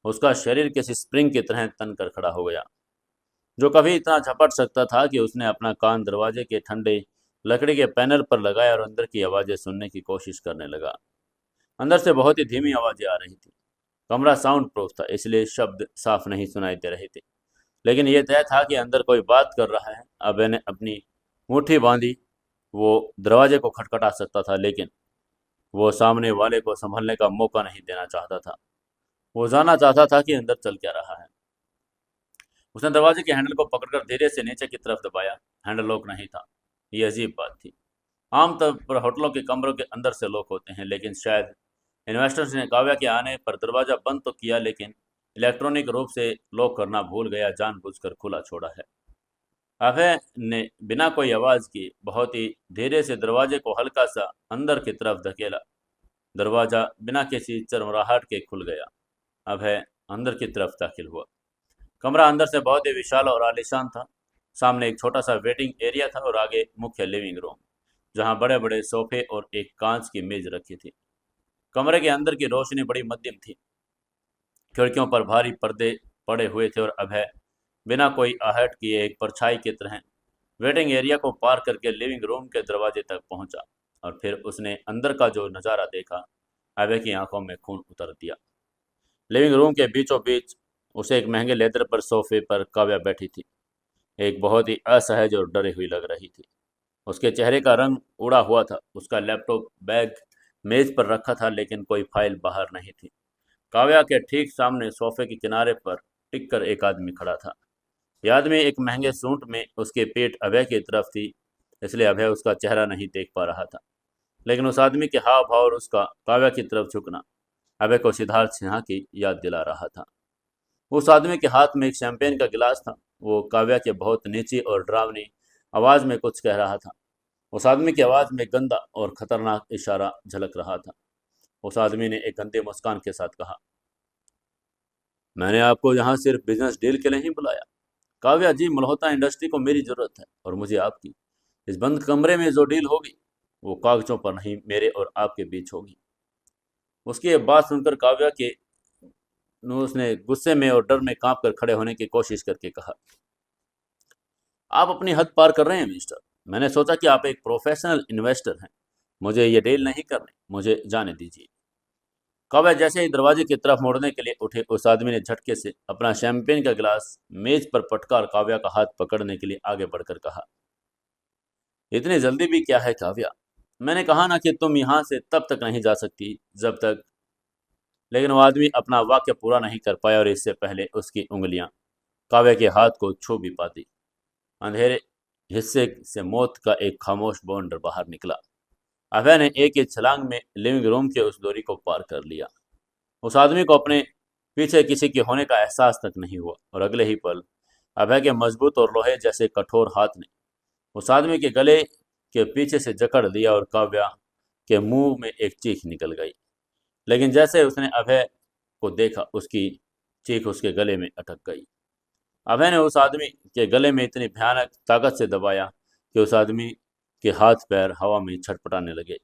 उसका शरीर किसी स्प्रिंग की तरह तन कर खड़ा हो गया, जो कभी इतना झपट सकता था कि उसने अपना कान दरवाजे के ठंडे लकड़ी के पैनल पर लगाया और अंदर की आवाज़ें सुनने की कोशिश करने लगा। अंदर से बहुत ही धीमी आवाज़ें आ रही थी। कमरा साउंड प्रूफ था, इसलिए शब्द साफ नहीं सुनाई दे रहे थे, लेकिन यह तय था कि अंदर कोई बात कर रहा है। अब मैंने अपनी मुट्ठी बांधी। वो दरवाजे को खटखटा सकता था, लेकिन वो सामने वाले को संभलने का मौका नहीं देना चाहता था। वो जानना चाहता था कि अंदर चल क्या रहा है। उसने दरवाजे के हैंडल को पकड़कर धीरे से नीचे की तरफ दबाया। हैंडल लॉक नहीं था। ये अजीब बात थी। आमतौर पर होटलों के कमरों के अंदर से लॉक होते हैं, लेकिन शायद इन्वेस्टर्स ने काव्या के आने पर दरवाजा बंद तो किया, लेकिन इलेक्ट्रॉनिक रूप से लॉक करना भूल गया, जानबूझकर खुला छोड़ा है। अभय ने बिना कोई आवाज किए बहुत ही धीरे से दरवाजे को हल्का सा अंदर की तरफ धकेला। दरवाजा बिना किसी चरमराहट के खुल गया। अभय अंदर की तरफ दाखिल हुआ। कमरा अंदर से बहुत ही विशाल और आलीशान था। सामने एक छोटा सा वेटिंग एरिया था और आगे मुख्य लिविंग रूम, जहां बड़े बड़े सोफे और एक कांच की मेज रखी थी। कमरे के अंदर की रोशनी बड़ी मध्यम थी। खिड़कियों पर भारी पर्दे पड़े हुए थे और अभय बिना कोई आहट किए एक परछाई की तरह वेटिंग एरिया को पार करके लिविंग रूम के दरवाजे तक पहुंचा। और फिर उसने अंदर का जो नज़ारा देखा, अभय की आंखों में खून उतर दिया। लिविंग रूम के बीचों बीच उसे एक महंगे लेदर पर सोफे पर काव्या बैठी थी। एक बहुत ही असहज और डरी हुई लग रही थी। उसके चेहरे का रंग उड़ा हुआ था। उसका लैपटॉप बैग मेज पर रखा था, लेकिन कोई फाइल बाहर नहीं थी। काव्या के ठीक सामने सोफे के किनारे पर टिक कर एक आदमी खड़ा था। यह आदमी एक महंगे सूट में, उसके पेट अभय की तरफ थी, इसलिए अभय उसका चेहरा नहीं देख पा रहा था। लेकिन उस आदमी के हाव भाव और उसका काव्या की तरफ झुकना अभय को सिद्धार्थ सिन्हा की याद दिला रहा था। उस आदमी के हाथ में एक शैंपेन का गिलास था। वो काव्या के बहुत नीची और डरावनी आवाज में कुछ कह रहा था। उस आदमी की आवाज में गंदा और खतरनाक इशारा झलक रहा था। उस आदमी ने एक गंदे मुस्कान के साथ कहा, मैंने आपको यहाँ सिर्फ बिजनेस डील के लिए ही बुलाया। काव्या जी, मल्होत्रा इंडस्ट्री को मेरी जरूरत है और मुझे आपकी। इस बंद कमरे में जो डील होगी वो कागजों पर नहीं, मेरे और आपके बीच होगी। उसकी ये बात सुनकर काव्या के उसने गुस्से में और डर में कांप कर खड़े होने की कोशिश करके कहा, आप अपनी हद पार कर रहे हैं मिस्टर। मैंने सोचा कि आप एक प्रोफेशनल इन्वेस्टर हैं। मुझे ये डील नहीं करनी, मुझे जाने दीजिए। काव्या जैसे ही दरवाजे की तरफ मुड़ने के लिए उठे, उस आदमी ने झटके से अपना शैंपेन का गिलास मेज पर पटकार काव्या का हाथ पकड़ने के लिए आगे बढ़कर कहा, इतनी जल्दी भी क्या है काव्या? मैंने कहा ना कि तुम यहाँ से तब तक नहीं जा सकती जब तक। लेकिन वो आदमी अपना वाक्य पूरा नहीं कर पाया और इससे पहले उसकी उंगलियां काव्या के हाथ को छू भी पाती, अंधेरे हिस्से से मौत का एक खामोश बौंडर बाहर निकला। अभय ने एक ही छलांग में लिविंग रूम के उस दूरी को पार कर लिया। उस आदमी को अपने पीछे किसी के होने का एहसास तक नहीं हुआ, और अगले ही पल अभय के मजबूत और लोहे जैसे कठोर हाथ ने उस आदमी के गले के पीछे से जकड़ लिया और काव्या के मुंह में एक चीख निकल गई। लेकिन जैसे उसने अभय को देखा, उसकी चीख उसके गले में अटक गई। अभय ने उस आदमी के गले में इतनी भयानक ताकत से दबाया कि उस आदमी के हाथ पैर हवा में छटपटाने लगे।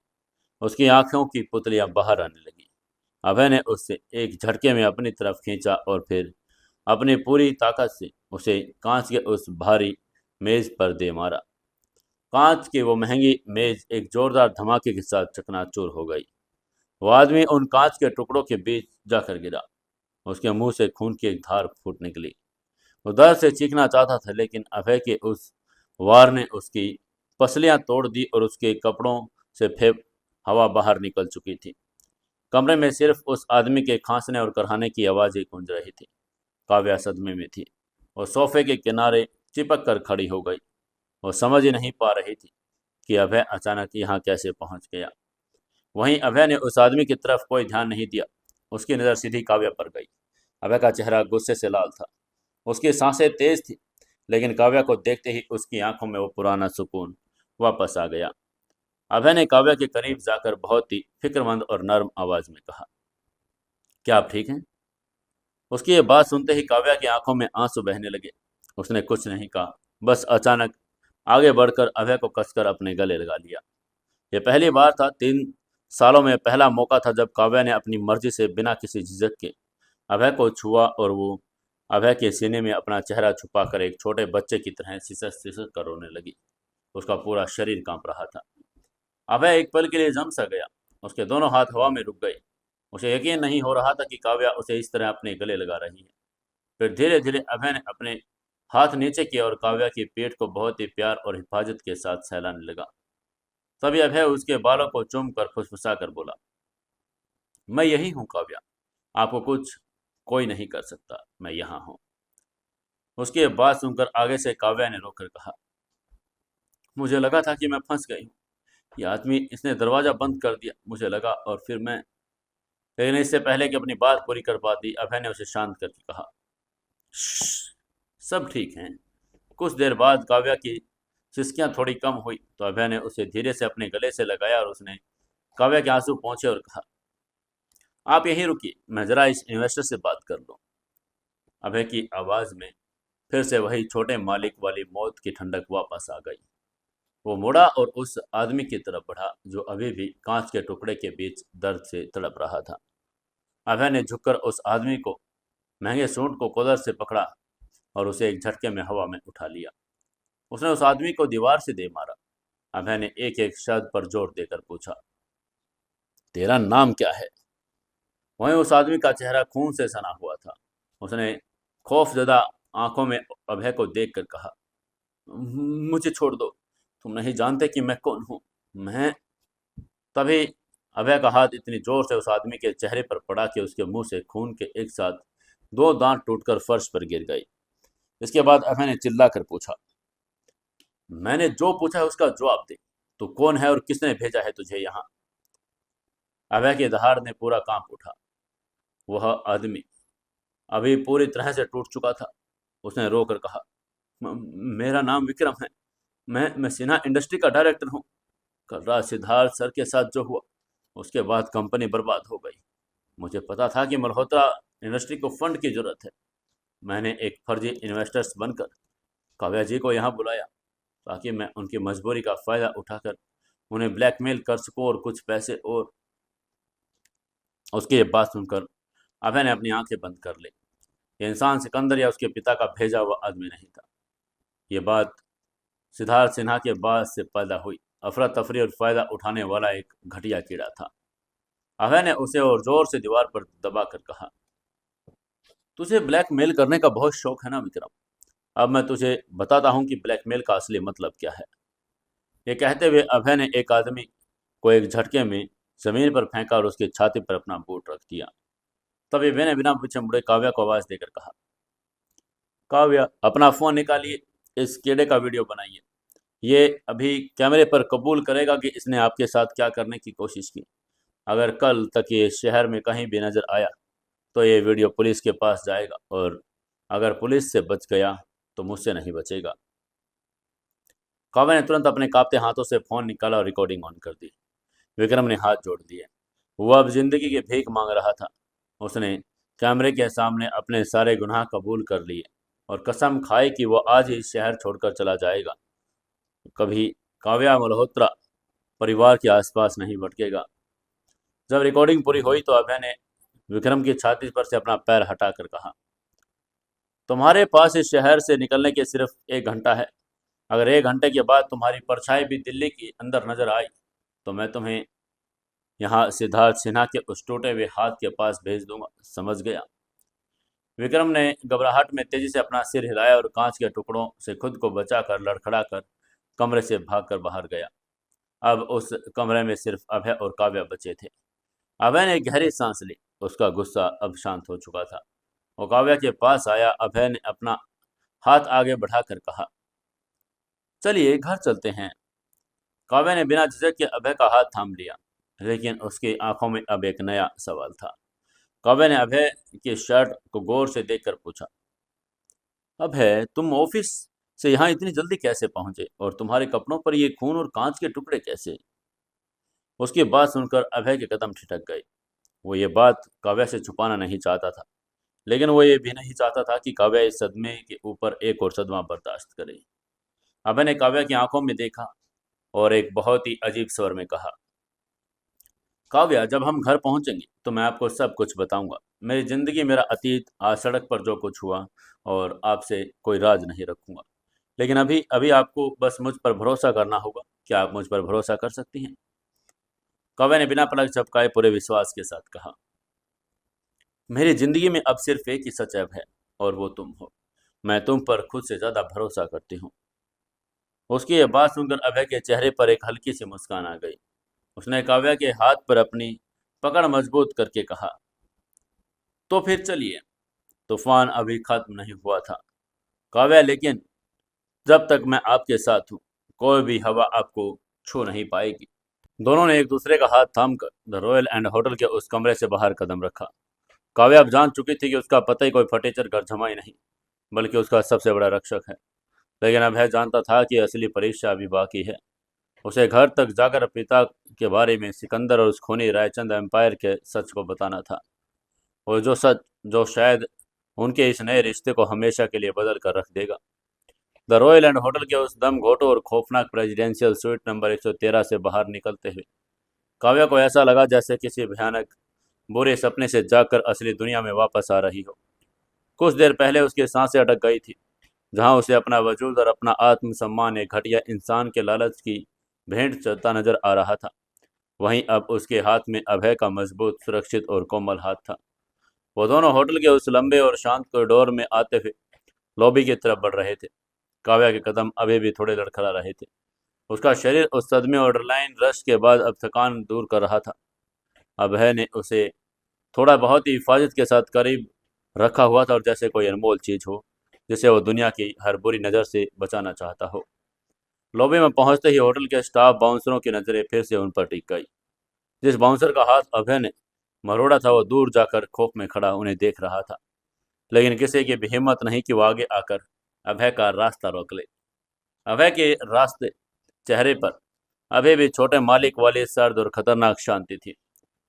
उसकी आंखों की पुतलियां बाहर आने लगी। अभय ने उससे एक झटके में अपनी तरफ खींचा और फिर अपनी पूरी ताकत से उसे कांच के उस भारी मेज पर दे मारा। कांच की वो महंगी मेज एक जोरदार धमाके के साथ चकनाचूर हो गई। वो आदमी उन कांच के टुकड़ों के बीच जाकर गिरा। उसके मुंह से खून की एक धार फूट निकली। वो दर्द से चीखना चाहता था, लेकिन अभय के उस वार ने उसकी पसलियां तोड़ दी और उसके कपड़ों से हवा बाहर निकल चुकी थी। कमरे में सिर्फ उस आदमी के खांसने और करहाने की आवाज़ें गूंज रही थी। काव्या सदमे में थी और सोफे के किनारे चिपक कर खड़ी हो गई। वो समझ ही नहीं पा रही थी कि अभय अचानक यहाँ कैसे पहुँच गया। वहीं अभय ने उस आदमी की तरफ कोई ध्यान नहीं दिया। उसकी नज़र सीधी काव्या पर गई। अभय का चेहरा गुस्से से लाल था। उसकी सांसें तेज थी, लेकिन काव्या को देखते ही उसकी आंखों में वो पुराना सुकून वापस आ गया। अभय ने काव्या के करीब जाकर बहुत ही फिक्रमंद और नर्म आवाज में कहा, क्या आप ठीक हैं? उसकी ये बात सुनते ही काव्या की आंखों में आंसू बहने लगे। उसने कुछ नहीं कहा, बस अचानक आगे बढ़कर अभय को कसकर अपने गले लगा लिया। यह पहली बार था, 3 सालों में पहला मौका था जब काव्या ने अपनी मर्जी से बिना किसी झिझक के अभय को छुआ और वो अभय के सीने में अपना चेहरा छुपाकर एक छोटे बच्चे की तरह सिसक सिसक कर रोने लगी। उसका पूरा शरीर कांप रहा था। अभय एक पल के लिए जम सा गया। उसके दोनों हाथ हवा में रुक गए। उसे यकीन नहीं हो रहा था कि काव्या उसे इस तरह अपने गले लगा रही है। फिर धीरे धीरे अभय ने अपने हाथ नीचे किया और काव्या की पीठ को बहुत ही प्यार और हिफाजत के साथ सहलाने लगा। तभी अभय उसके बालों को चूम कर फुसफुसा कर बोला, मैं यही हूँ काव्या, आपको कुछ कोई नहीं कर सकता, मैं यहाँ हूँ। उसकी ये बात सुनकर आगे से काव्या ने रोकर कहा, मुझे लगा था कि मैं फंस गई हूँ। ये आदमी, इसने दरवाजा बंद कर दिया, मुझे लगा, और फिर मैं। लेकिन इससे पहले कि अपनी बात पूरी कर पाती, अभय ने उसे शांत करके कहा, "श्श्श, सब ठीक है।" कुछ देर बाद काव्या की सिसकियां थोड़ी कम हुई तो अभय ने उसे धीरे से अपने गले से लगाया और उसने काव्या के आंसू पहुंचे और कहा, आप यहीं रुकिए, मैं जरा इस इन्वेस्टर से बात कर लूं। अभय की आवाज में फिर से वही छोटे मालिक वाली मौत की ठंडक वापस आ गई। वो मुड़ा और उस आदमी की तरफ बढ़ा जो अभी भी कांच के टुकड़े के बीच दर्द से तड़प रहा था। अभय ने झुककर उस आदमी को महंगे सूट को कॉलर से पकड़ा और उसे एक झटके में हवा में उठा लिया। उसने उस आदमी को दीवार से दे मारा। अभय ने एक एक शब्द पर जोर देकर पूछा, तेरा नाम क्या है? वहीं उस आदमी का चेहरा खून से सना हुआ था। उसने खौफजदा आंखों में अभय को देखकर कहा, मुझे छोड़ दो, तुम नहीं जानते कि मैं कौन हूँ। मैं। तभी अभय का हाथ इतनी जोर से उस आदमी के चेहरे पर पड़ा कि उसके मुंह से खून के एक साथ 2 दांत टूटकर फर्श पर गिर गई। इसके बाद अभय ने चिल्लाकर पूछा, मैंने जो पूछा है उसका जवाब दे। तू कौन है और किसने भेजा है तुझे यहाँ? अभय के दहाड़ ने पूरा कांप उठा। वह आदमी अभी पूरी तरह से टूट चुका था। उसने रोकर कहा, मेरा नाम विक्रम है। मैं सिन्हा इंडस्ट्री का डायरेक्टर हूँ। कल रात सिद्धार्थ सर के साथ जो हुआ, उसके बाद कंपनी बर्बाद हो गई। मुझे पता था कि मल्होत्रा इंडस्ट्री को फंड की जरूरत है। मैंने एक फर्जी इन्वेस्टर्स बनकर काव्या जी को यहाँ बुलाया ताकि मैं उनकी मजबूरी का फ़ायदा उठाकर उन्हें ब्लैकमेल कर सकूं और कुछ पैसे। और उसकी ये बात सुनकर अभय ने अपनी आंखें बंद कर ली। ये इंसान सिकंदर या उसके पिता का भेजा हुआ आदमी नहीं था। ये बात सिद्धार्थ सिन्हा के बाद से पैदा हुई अफरा तफरी और फायदा उठाने वाला एक घटिया कीड़ा था। अभय ने उसे और जोर से दीवार पर दबा कर कहा, तुझे ब्लैकमेल करने का बहुत शौक है ना विक्रम? अब मैं तुझे बताता हूँ कि ब्लैकमेल का असली मतलब क्या है। ये कहते हुए अभय ने एक आदमी को एक झटके में जमीन पर फेंका और उसकी छाती पर अपना बूट रख दिया। तभी मैंने बिना पीछे मुड़े काव्या को आवाज देकर कहा, काव्या, अपना फोन निकालिए, इस कीड़े का वीडियो बनाइए। ये अभी कैमरे पर कबूल करेगा कि इसने आपके साथ क्या करने की कोशिश की। अगर कल तक ये शहर में कहीं भी नजर आया तो ये वीडियो पुलिस के पास जाएगा, और अगर पुलिस से बच गया तो मुझसे नहीं बचेगा। काव्या ने तुरंत अपने कांपते हाथों से फोन निकाला और रिकॉर्डिंग ऑन कर दी। विक्रम ने हाथ जोड़ दिए। वह अब जिंदगी की भीख मांग रहा था। उसने कैमरे के सामने अपने सारे गुनाह कबूल कर लिए और कसम खाई कि वह आज ही शहर छोड़कर चला जाएगा। कभी काव्या मल्होत्रा परिवार के आसपास नहीं भटकेगा। जब रिकॉर्डिंग पूरी हुई तो अभय ने विक्रम की छाती पर से अपना पैर हटाकर कहा, तुम्हारे पास इस शहर से निकलने के सिर्फ 1 घंटा है। अगर 1 घंटे के बाद तुम्हारी परछाई भी दिल्ली के अंदर नजर आई तो मैं तुम्हें यहाँ सिद्धार्थ सिन्हा के उस टूटे हुए हाथ के पास भेज दूंगा, समझ गया? विक्रम ने घबराहट में तेजी से अपना सिर हिलाया और कांच के टुकड़ों से खुद को बचाकर लड़खड़ाकर कमरे से भागकर बाहर गया। अब उस कमरे में सिर्फ अभय और काव्या बचे थे। अभय ने गहरी सांस ली। उसका गुस्सा अब शांत हो चुका था। वो काव्या के पास आया। अभय ने अपना हाथ आगे बढ़ाकर कहा, चलिए घर चलते हैं। काव्या ने बिना झिझक के अभय का हाथ थाम लिया, लेकिन उसकी आंखों में अब एक नया सवाल था। काव्या ने अभय की शर्ट को गौर से देखकर पूछा, अभय, तुम ऑफिस से यहाँ इतनी जल्दी कैसे पहुंचे, और तुम्हारे कपड़ों पर ये खून और कांच के टुकड़े कैसे? उसकी बात सुनकर अभय के कदम ठिठक गए। वो ये बात काव्या से छुपाना नहीं चाहता था, लेकिन वो ये भी नहीं चाहता था कि काव्या इस सदमे के ऊपर एक और सदमा बर्दाश्त करे। अभय ने काव्या की आंखों में देखा और एक बहुत ही अजीब स्वर में कहा, काव्या, जब हम घर पहुंचेंगे तो मैं आपको सब कुछ बताऊंगा। मेरी जिंदगी, मेरा अतीत, आज सड़क पर जो कुछ हुआ, और आपसे कोई राज नहीं रखूंगा। लेकिन अभी अभी आपको बस मुझ पर भरोसा करना होगा। क्या आप मुझ पर भरोसा कर सकती हैं? काव्या ने बिना पलक झपकाए पूरे विश्वास के साथ कहा, मेरी जिंदगी में अब सिर्फ एक ही सच है, और वो तुम हो। मैं तुम पर खुद से ज्यादा भरोसा करती हूँ। उसकी यह बात सुनकर अभय के चेहरे पर एक हल्की सी मुस्कान आ गई। उसने काव्या के हाथ पर अपनी पकड़ मजबूत करके कहा, तो फिर चलिए। तूफान अभी खत्म नहीं हुआ था, काव्या, लेकिन जब तक मैं आपके साथ हूँ, कोई भी हवा आपको छू नहीं पाएगी। दोनों ने एक दूसरे का हाथ थामकर द रॉयल एंड होटल के उस कमरे से बाहर कदम रखा। काव्या अब जान चुकी थी कि उसका पति कोई फटीचर घर जमाई नहीं, बल्कि उसका सबसे बड़ा रक्षक है। लेकिन अब यह जानता था कि असली परीक्षा अभी बाकी है। उसे घर तक जाकर पिता के बारे में, सिकंदर और उस खूनी रायचंद एम्पायर के सच को बताना था। और जो सच, जो शायद उनके इस नए रिश्ते को हमेशा के लिए बदल कर रख देगा। द रॉयल एंड होटल के उस दम घोटों और खौफनाक प्रेसिडेंशियल स्वीट नंबर 113 से बाहर निकलते हुए काव्या को ऐसा लगा जैसे किसी भयानक बुरे सपने से जागकर असली दुनिया में वापस आ रही हो। कुछ देर पहले उसकी सांसें अटक गई थी। जहां उसे अपना वजूद और अपना आत्मसम्मान एक घटिया इंसान के लालच की भेंट चढ़ता नजर आ रहा था, वहीं अब उसके हाथ में अभय का मजबूत, सुरक्षित और कोमल हाथ था। वो दोनों होटल के उस लंबे और शांत कॉरिडोर में आते हुए लॉबी की तरफ बढ़ रहे थे। काव्या के कदम अभी भी थोड़े लड़खड़ा रहे थे। उसका शरीर उस सदमे और एड्रेनालिन रश के बाद अब थकान दूर कर रहा था। अभय ने उसे थोड़ा बहुत ही हिफाजत के साथ करीब रखा हुआ था, और जैसे कोई अनमोल चीज हो जिसे वो दुनिया की हर बुरी नज़र से बचाना चाहता हो। लॉबी में पहुंचते ही होटल के स्टाफ बाउंसरों की नज़रें फिर से उन पर टिक गई। जिस बाउंसर का हाथ अभय ने मरोड़ा था, वो दूर जाकर खौफ में खड़ा उन्हें देख रहा था। लेकिन किसी की भी हिम्मत नहीं कि वो आगे आकर अभय का रास्ता रोक ले। अभय के रास्ते चेहरे पर अभी भी छोटे मालिक वाली सर्द और खतरनाक शांति थी,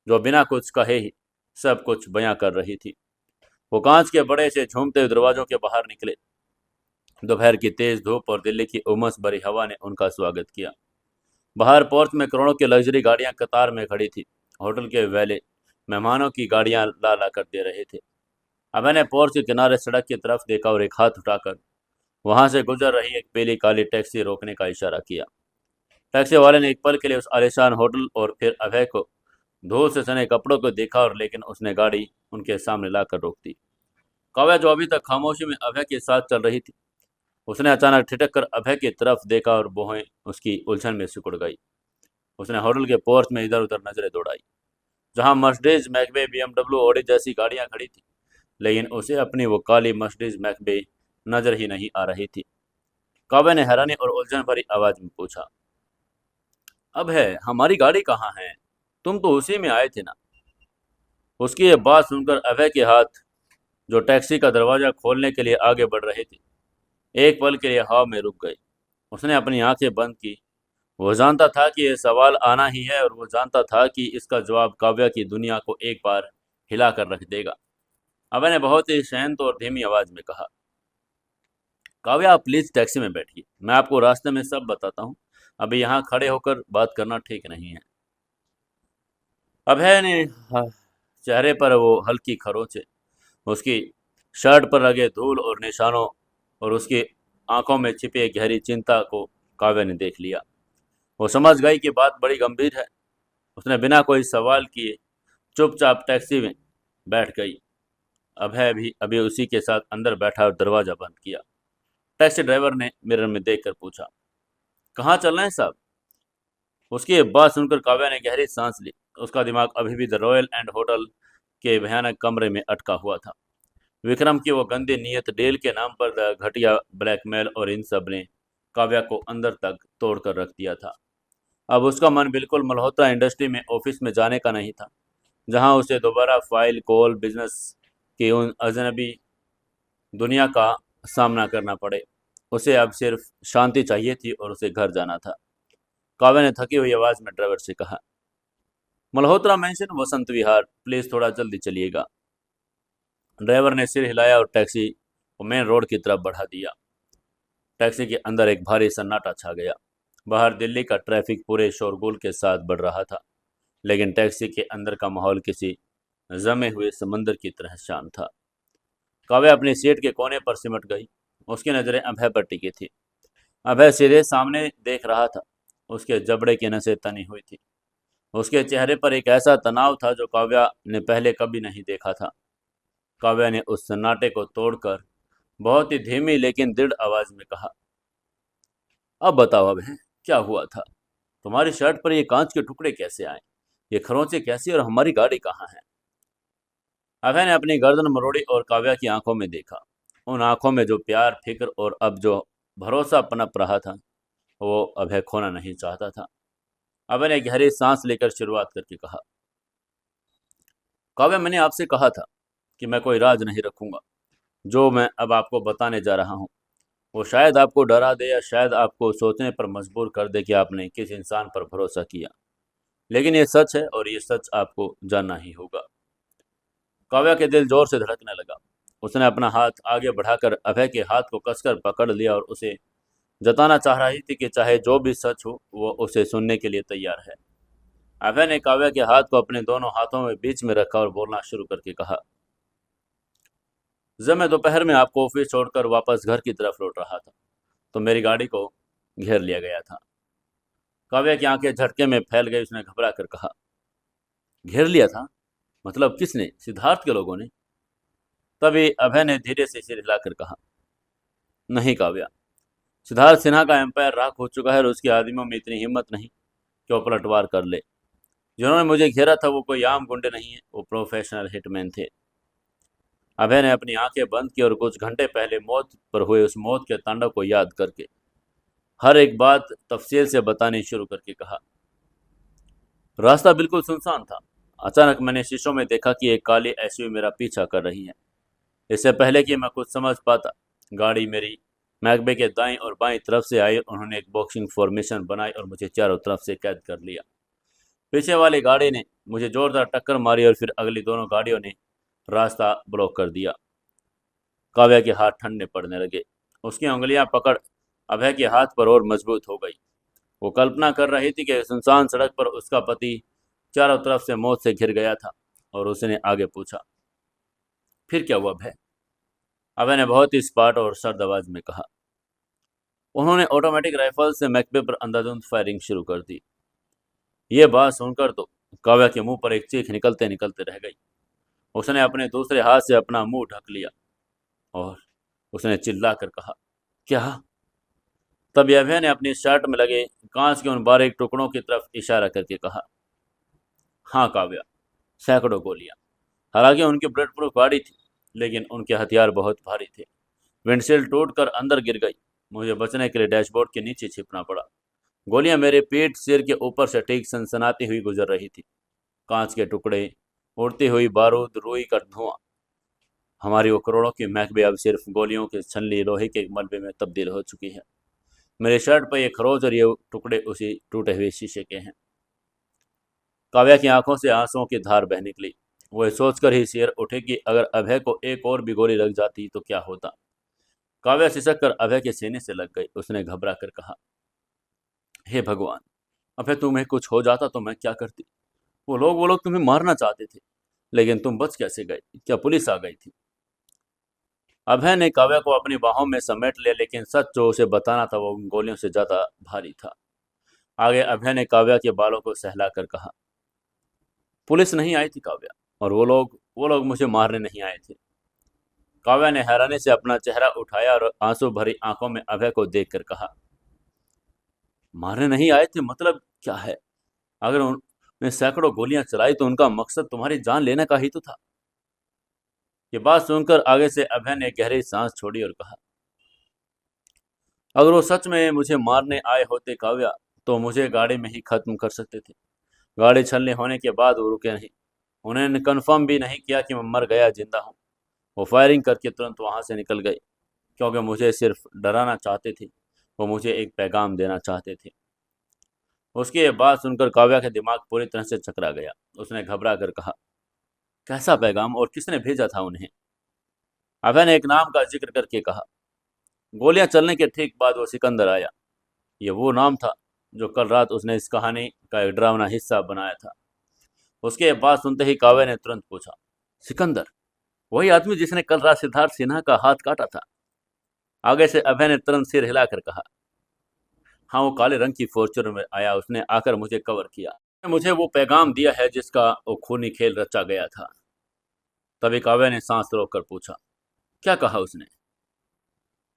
जो बिना कुछ कहे ही सब कुछ बयां कर रही थी। वो कांच के बड़े से झूमते हुए दरवाजों के बाहर निकले। दोपहर की तेज धूप और दिल्ली की उमस भरी हवा ने उनका स्वागत किया। बाहर पोर्च में करोड़ों की लग्जरी गाड़ियां कतार में खड़ी थी। होटल के वेले मेहमानों की गाड़ियां ला ला कर दे रहे थे। अब मैंने पोर्च के किनारे सड़क की तरफ देखा और एक हाथ उठाकर वहां से गुजर रही एक पीली काली टैक्सी रोकने का इशारा किया। टैक्सी वाले ने एक पल के लिए उस आलिशान होटल और फिर अभय को धूल से सने कपड़ों को देखा, और लेकिन उसने गाड़ी उनके सामने लाकर रोक दी। काव्या, जो अभी तक खामोशी में अभय के साथ चल रही थी, उसने अचानक ठिठक कर अभय की तरफ देखा और भौहें उसकी उलझन में सिकुड़ गई। उसने होटल के पोर्च में इधर उधर नजरें दौड़ाई, जहां मर्सिडीज मैकबे, बीएमडब्ल्यू, ऑडी जैसी गाड़ियां खड़ी थी, लेकिन उसे अपनी वो काली मर्सिडीज मैकबे नजर ही नहीं आ रही थी। काव्या ने हैरानी और उलझन भरी आवाज में पूछा, अभय, हमारी गाड़ी कहाँ है? तुम तो उसी में आए थे ना? उसकी ये बात सुनकर अभय के हाथ, जो टैक्सी का दरवाजा खोलने के लिए आगे बढ़ रहे थे, एक पल के लिए हवा में रुक गए। उसने अपनी आंखें बंद की। वो जानता था कि यह सवाल आना ही है, और वो जानता था कि इसका जवाब काव्या की दुनिया को एक बार हिला कर रख देगा। अभय ने बहुत ही शांत और धीमी आवाज में कहा, काव्या, आप प्लीज टैक्सी में बैठिए, मैं आपको रास्ते में सब बताता हूँ। अभी यहाँ खड़े होकर बात करना ठीक नहीं है। अभय ने हाँ, चेहरे पर वो हल्की खरोंच है, उसकी शर्ट पर लगे धूल और निशानों, और उसकी आंखों में छिपी एक गहरी चिंता को काव्या ने देख लिया। वो समझ गई कि बात बड़ी गंभीर है। उसने बिना कोई सवाल किए चुपचाप टैक्सी में बैठ गई। अभय भी अभी उसी के साथ अंदर बैठा और दरवाजा बंद किया। टैक्सी ड्राइवर ने मिरर में देखकर पूछा, कहाँ चल रहे हैं साहब? उसकी ये बात सुनकर काव्या ने गहरी सांस ली। उसका दिमाग अभी भी द रॉयल एंड होटल के भयानक कमरे में अटका हुआ था। विक्रम की वो गंदी नीयत, डेल के नाम पर घटिया ब्लैकमेल, और इन सब ने काव्या को अंदर तक तोड़ कर रख दिया था। अब उसका मन बिल्कुल मल्होत्रा इंडस्ट्री में ऑफिस में जाने का नहीं था, जहां उसे दोबारा फाइल कॉल बिजनेस की उन अजनबी दुनिया का सामना करना पड़े। उसे अब सिर्फ शांति चाहिए थी और उसे घर जाना था। काव्या ने थकी हुई आवाज में ड्राइवर से कहा, मल्होत्रा मेंशन, वसंत विहार, प्लीज थोड़ा जल्दी चलिएगा। ड्राइवर ने सिर हिलाया और टैक्सी को मेन रोड की तरफ बढ़ा दिया। टैक्सी के अंदर एक भारी सन्नाटा छा गया। बाहर दिल्ली का ट्रैफिक पूरे शोरगुल के साथ बढ़ रहा था, लेकिन टैक्सी के अंदर का माहौल किसी जमे हुए समंदर की तरह शांत था। काव्या अपनी सीट के कोने पर सिमट गई। उसकी नज़रें अभय पर टिकी थी। अभय सीधे सामने देख रहा था। उसके जबड़े की नसें तनी हुई थी। उसके चेहरे पर एक ऐसा तनाव था जो काव्या ने पहले कभी नहीं देखा था। काव्या ने उस सन्नाटे को तोड़कर बहुत ही धीमी लेकिन दृढ़ आवाज में कहा, अब बताओ अभय, क्या हुआ था? तुम्हारी शर्ट पर ये कांच के टुकड़े कैसे आए? ये खरोंचे कैसे, और हमारी गाड़ी कहाँ है? अभय ने अपनी गर्दन मरोड़ी और काव्या की आंखों में देखा। उन आंखों में जो प्यार, फिक्र और अब जो भरोसा पनप रहा था, वो अभय खोना नहीं चाहता था। अभय ने गहरी सांस लेकर शुरुआत करके कहा, काव्या, मैंने आपसे कहा था कि मैं कोई राज नहीं रखूंगा। जो मैं अब आपको बताने जा रहा हूँ, वो शायद आपको डरा दे या शायद आपको सोचने पर मजबूर कर दे कि आपने किस इंसान पर भरोसा किया। लेकिन ये सच है और ये सच आपको जानना ही होगा। काव्या के दिल जोर से धड़कने लगा। उसने अपना हाथ आगे बढ़ाकर अभय के हाथ को कसकर पकड़ लिया और उसे जताना चाह रही थी कि चाहे जो भी सच हो, वो उसे सुनने के लिए तैयार है। अभय ने काव्या के हाथ को अपने दोनों हाथों में बीच में रखा और बोलना शुरू करके कहा, जब मैं दोपहर में आपको ऑफिस छोड़कर वापस घर की तरफ लौट रहा था, तो मेरी गाड़ी को घेर लिया गया था। काव्या की आंखें झटके में फैल गई। उसने घबरा कर कहा, घेर लिया था? मतलब किसने? सिद्धार्थ के लोगों ने? तभी अभय ने धीरे से सिर हिलाकर कहा, नहीं काव्या, सिद्धार्थ सिन्हा का एम्पायर राख हो चुका है और उसके आदमियों में इतनी हिम्मत नहीं कि वो पलटवार कर ले। जिन्होंने मुझे घेरा था वो कोई आम गुंडे नहीं है, वो प्रोफेशनल हिटमैन थे। अभय ने अपनी आंखें बंद की और कुछ घंटे पहले मौत पर हुए उस मौत के तांडव को याद करके हर एक बात तफसील से बतानी शुरू करके कहा, रास्ता बिल्कुल सुनसान था। अचानक मैंने शीशों में देखा कि एक काली एसयूवी मेरा पीछा कर रही है। इससे पहले कि मैं कुछ समझ पाता, गाड़ी मेरी मैकबे के दाईं और बाईं तरफ से आई। उन्होंने एक बॉक्सिंग फॉर्मेशन बनाई और मुझे चारों तरफ से कैद कर लिया। पीछे वाली गाड़ी ने मुझे जोरदार टक्कर मारी और फिर अगली दोनों गाड़ियों ने रास्ता ब्लॉक कर दिया। काव्या के हाथ ठंडे पड़ने लगे। उसकी उंगलियां पकड़ अभय के हाथ पर और मजबूत हो गई। वो कल्पना कर रही थी कि सुनसान सड़क पर उसका पति चारों तरफ से मौत से घिर गया था। और उसने आगे पूछा, फिर क्या हुआ अभय? अभय ने बहुत ही स्पाट और सर्द आवाज में कहा, उन्होंने ऑटोमेटिक राइफल से मैकबे पर अंधाधुंध फायरिंग शुरू कर दी। ये बात सुनकर तो काव्या के मुंह पर एक चीख निकलते निकलते रह गई। उसने अपने दूसरे हाथ से अपना मुंह ढक लिया और उसने चिल्लाकर कहा, क्या? तब अभय ने अपनी शर्ट में लगे कांच के उन बारीक टुकड़ों की तरफ इशारा करके कहा, हाँ काव्या, सैकड़ों गोलियां। हालांकि उनकी बुलेट प्रूफ गाड़ी थी, लेकिन उनके हथियार बहुत भारी थे। विंडशील्ड टूटकर अंदर गिर गई। मुझे बचने के लिए डैशबोर्ड के नीचे छिपना पड़ा। गोलियां मेरे पीठ सिर के ऊपर से ठीक सनसनाती हुई गुजर रही थी। कांच के टुकड़े, उड़ती हुई बारूद, रुई का धुआं। हमारी वो करोड़ों की महकबे अब सिर्फ गोलियों के छलनी लोहे के मलबे में तब्दील हो चुकी है। मेरे शर्ट पर ये खरोच और ये टुकड़े उसी टूटे हुए शीशे के हैं। काव्या की आंखों से आंसुओं की धार बह निकली। वह सोचकर ही सिर उठे कि अगर अभय को एक और भी गोली लग जाती तो क्या होता। काव्या सिसक कर अभय के सीने से लग गई। उसने घबरा कर कहा, हे भगवान, अभय तुम्हें कुछ हो जाता तो मैं क्या करती? वो लोग तुम्हें मारना चाहते थे, लेकिन तुम बच कैसे गए? क्या पुलिस आ गई थी? अभय ने काव्या को अपनी बाहों में समेट लिया, लेकिन सच जो उसे बताना था वो उन गोलियों से ज्यादा भारी था। आगे अभय ने काव्या के बालों को सहलाकर कहा, पुलिस नहीं आई थी काव्या, और वो लोग मुझे मारने नहीं आए थे। काव्या ने हैरानी से अपना चेहरा उठाया और आंसू भरी आंखों में अभय को देखकर कहा, मारने नहीं आए थे मतलब क्या है? अगर उन्होंने सैकड़ों गोलियां चलाई तो उनका मकसद तुम्हारी जान लेने का ही तो था। ये बात सुनकर आगे से अभय ने गहरी सांस छोड़ी और कहा, अगर वो सच में मुझे मारने आए होते काव्या, तो मुझे गाड़ी में ही खत्म कर सकते थे। गाड़ी छलनी होने के बाद वो रुके नहीं। उन्होंने कंफर्म भी नहीं किया कि मैं मर गया जिंदा हूँ। वो फायरिंग करके तुरंत वहां से निकल गए, क्योंकि मुझे सिर्फ डराना चाहते थे। वो मुझे एक पैगाम देना चाहते थे। उसकी ये बात सुनकर काव्या का दिमाग पूरी तरह से चकरा गया। उसने घबरा कर कहा, कैसा पैगाम और किसने भेजा था उन्हें? अभय ने एक नाम का जिक्र करके कहा, गोलियां चलने के ठीक बाद वो सिकंदर आया। ये वो नाम था जो कल रात उसने इस कहानी का एक डरावना हिस्सा बनाया था। उसके ये बात सुनते ही काव्या ने तुरंत पूछा, सिकंदर? वही आदमी जिसने कल रात सिद्धार्थ सिन्हा का हाथ काटा था? आगे से अभय ने तुरंत सिर हिलाकर कहा, हाँ, वो काले रंग की फॉर्च्यूनर में आया। उसने आकर मुझे कवर किया। मुझे वो पैगाम दिया है जिसका वो खूनी खेल रचा गया था। तभी काव्या ने सांस रोककर पूछा, क्या कहा उसने?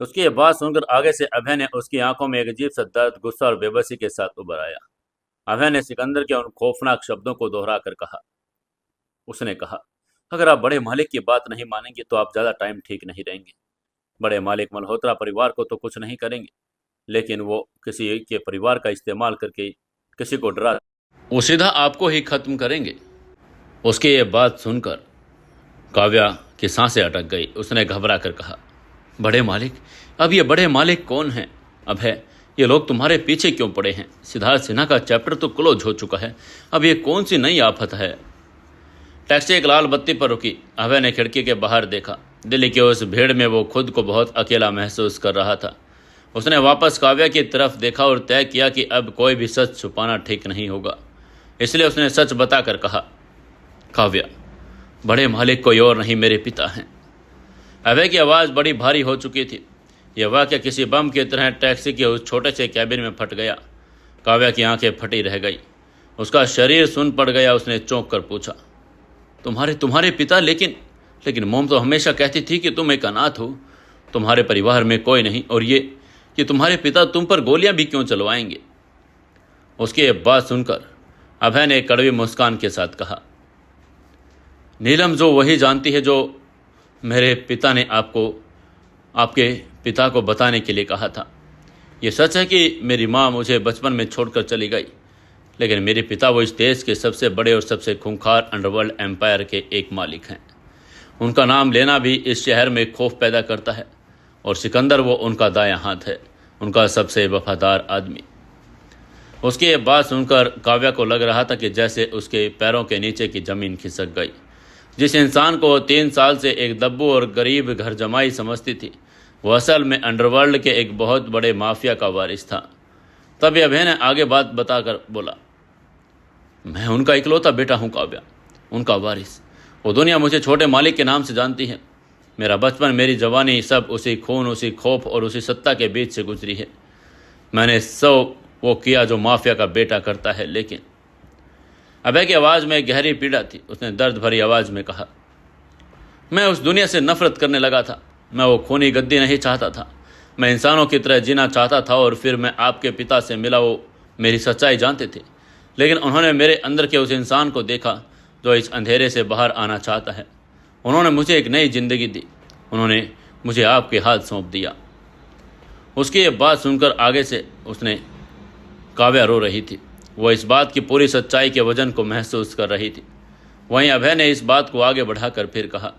उसकी ये बात सुनकर आगे से अभय ने उसकी आंखों में एक अजीब सा दर्द, गुस्सा और बेबसी के साथ उभर आया। अभय ने सिकंदर के उन खौफनाक शब्दों को दोहरा कर कहा, उसने कहा, अगर आप बड़े मालिक की बात नहीं मानेंगे तो आप ज़्यादा टाइम ठीक नहीं रहेंगे। बड़े मालिक मल्होत्रा परिवार को तो कुछ नहीं करेंगे, लेकिन वो किसी के परिवार का इस्तेमाल करके किसी को डरा, वो सीधा आपको ही खत्म करेंगे। उसकी ये बात सुनकर काव्या की सांसें अटक गई। उसने घबरा कर कहा, बड़े मालिक? अब ये बड़े मालिक कौन हैं? अभय, ये लोग तुम्हारे पीछे क्यों पड़े हैं? सिद्धार्थ सिन्हा का चैप्टर तो क्लोज हो चुका है। अब ये कौन सी नई आफत है? टैक्सी एक लाल बत्ती पर रुकी। अभय ने खिड़की के बाहर देखा। दिल्ली की उस भीड़ में वो खुद को बहुत अकेला महसूस कर रहा था। उसने वापस काव्या की तरफ देखा और तय किया कि अब कोई भी सच छुपाना ठीक नहीं होगा। इसलिए उसने सच बताकर कहा, काव्या, बड़े मालिक कोई और नहीं, मेरे पिता हैं। अभय की आवाज़ बड़ी भारी हो चुकी थी। यह वाक्य किसी बम की तरह टैक्सी के उस छोटे से कैबिन में फट गया। काव्या की आंखें फटी रह गई। उसका शरीर सुन पड़ गया। उसने चौंक कर पूछा, तुम्हारे पिता? लेकिन मोम तो हमेशा कहती थी कि तुम एक अनाथ हो, तुम्हारे परिवार में कोई नहीं, और ये तुम्हारे पिता तुम पर गोलियां भी क्यों चलवाएंगे? उसकी ये बात सुनकर अभय ने कड़वी मुस्कान के साथ कहा, नीलम, जो वही जानती है जो मेरे पिता ने आपके पिता को बताने के लिए कहा था। ये सच है कि मेरी माँ मुझे बचपन में छोड़कर चली गई, लेकिन मेरे पिता वो इस देश के सबसे बड़े और सबसे खूंखार अंडरवर्ल्ड एम्पायर के एक मालिक हैं। उनका नाम लेना भी इस शहर में खौफ पैदा करता है, और सिकंदर वो उनका दायां हाथ है, उनका सबसे वफादार आदमी। उसकी ये बात सुनकर काव्या को लग रहा था कि जैसे उसके पैरों के नीचे की ज़मीन खिसक गई। जिस इंसान को 3 साल से एक दब्बू और गरीब घर जमाई समझती थी, वो असल में अंडरवर्ल्ड के एक बहुत बड़े माफिया का वारिस था। तब अभय ने आगे बात बताकर बोला, मैं उनका इकलौता बेटा हूँ काव्या, उनका वारिस। वो दुनिया मुझे छोटे मालिक के नाम से जानती है। मेरा बचपन, मेरी जवानी सब उसी खून, उसी खौफ और उसी सत्ता के बीच से गुजरी है। मैंने सब वो किया जो माफिया का बेटा करता है। लेकिन अभय की आवाज़ में गहरी पीड़ा थी। उसने दर्द भरी आवाज़ में कहा, मैं उस दुनिया से नफरत करने लगा था। मैं वो खूनी गद्दी नहीं चाहता था। मैं इंसानों की तरह जीना चाहता था। और फिर मैं आपके पिता से मिला। वो मेरी सच्चाई जानते थे, लेकिन उन्होंने मेरे अंदर के उस इंसान को देखा जो इस अंधेरे से बाहर आना चाहता है। उन्होंने मुझे एक नई जिंदगी दी। उन्होंने मुझे आपके हाथ सौंप दिया। उसकी ये बात सुनकर आगे से उसने काव्या रो रही थी। वह इस बात की पूरी सच्चाई के वजन को महसूस कर रही थी। वहीं अभय ने इस बात को आगे बढ़ाकर फिर कहा,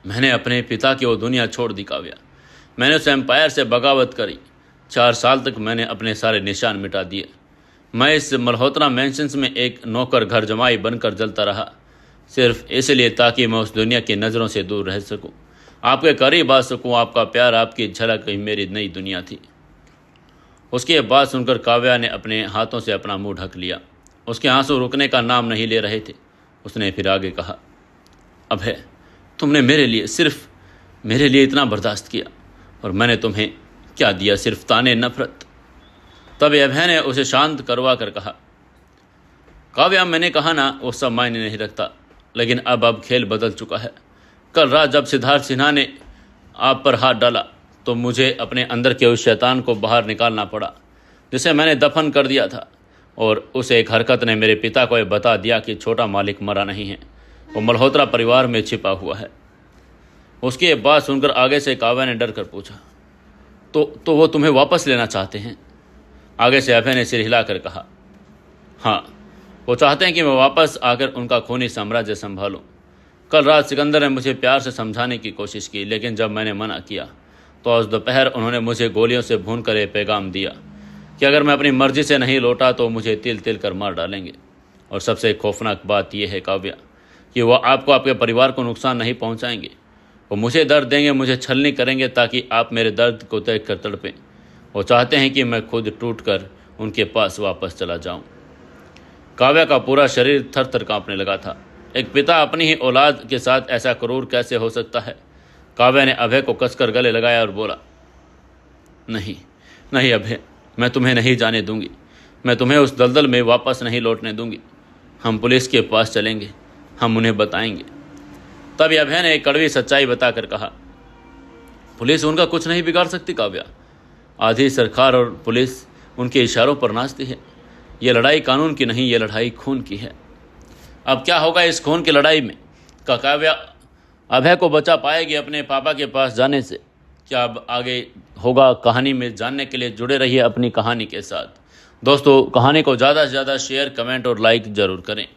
मैंने अपने पिता की वो दुनिया छोड़ दी काव्या। मैंने उस एम्पायर से बगावत करी। 4 साल तक मैंने अपने सारे निशान मिटा दिए। मैं इस मल्होत्रा मैंशंस में एक नौकर घर जमाई बनकर जलता रहा, सिर्फ इसलिए ताकि मैं उस दुनिया की नज़रों से दूर रह सकूं, आपके करीब आ सकूं। आपका प्यार, आपकी झलक ही मेरी नई दुनिया थी। उसकी ये बात सुनकर काव्या ने अपने हाथों से अपना मुंह ढक लिया। उसके आंसू रुकने का नाम नहीं ले रहे थे। उसने फिर आगे कहा, अभय, तुमने मेरे लिए, सिर्फ मेरे लिए इतना बर्दाश्त किया, और मैंने तुम्हें क्या दिया? सिर्फ ताने, नफरत। तब अभय ने उसे शांत करवा कर कहा, काव्या, मैंने कहा ना, वो सब मायने नहीं रखता, लेकिन अब खेल बदल चुका है। कल रात जब सिद्धार्थ सिन्हा ने आप पर हाथ डाला तो मुझे अपने अंदर के उस शैतान को बाहर निकालना पड़ा, जिसे मैंने दफन कर दिया था। और उस एक हरकत ने मेरे पिता को यह बता दिया कि छोटा मालिक मरा नहीं है, वो मल्होत्रा परिवार में छिपा हुआ है। उसकी ये बात सुनकर आगे से काव्या ने डर कर पूछा, तो वो तुम्हें वापस लेना चाहते हैं? आगे से अभय ने सिर हिलाकर कहा, हाँ, वो चाहते हैं कि मैं वापस आकर उनका खूनी साम्राज्य संभालूं। कल रात सिकंदर ने मुझे प्यार से समझाने की कोशिश की, लेकिन जब मैंने मना किया तो आज दोपहर उन्होंने मुझे गोलियों से भून कर ये पैगाम दिया कि अगर मैं अपनी मर्जी से नहीं लौटा तो मुझे तिल तिल कर मार डालेंगे। और सबसे खौफनाक बात यह है काव्या कि वह आपको, आपके परिवार को नुकसान नहीं पहुंचाएंगे। वो मुझे दर्द देंगे, मुझे छलनी करेंगे ताकि आप मेरे दर्द को देख कर तड़पें। वो चाहते हैं कि मैं खुद टूट कर उनके पास वापस चला जाऊं। काव्या का पूरा शरीर थर थर कांपने लगा था। एक पिता अपनी ही औलाद के साथ ऐसा क्रूर कैसे हो सकता है? काव्या ने अभय को कसकर गले लगाया और बोला, नहीं नहीं अभय, मैं तुम्हें नहीं जाने दूंगी। मैं तुम्हें उस दलदल में वापस नहीं लौटने दूंगी। हम पुलिस के पास चलेंगे, हम उन्हें बताएंगे। तब अभय ने एक कड़वी सच्चाई बताकर कहा, पुलिस उनका कुछ नहीं बिगाड़ सकती काव्या। आधी सरकार और पुलिस उनके इशारों पर नाचती है। ये लड़ाई कानून की नहीं, ये लड़ाई खून की है। अब क्या होगा इस खून की लड़ाई में? क्या काव्या अभय को बचा पाएगी अपने पापा के पास जाने से? क्या अब आगे होगा कहानी में जानने के लिए जुड़े रहिए अपनी कहानी के साथ। दोस्तों, कहानी को ज़्यादा से ज़्यादा शेयर, कमेंट और लाइक ज़रूर करें।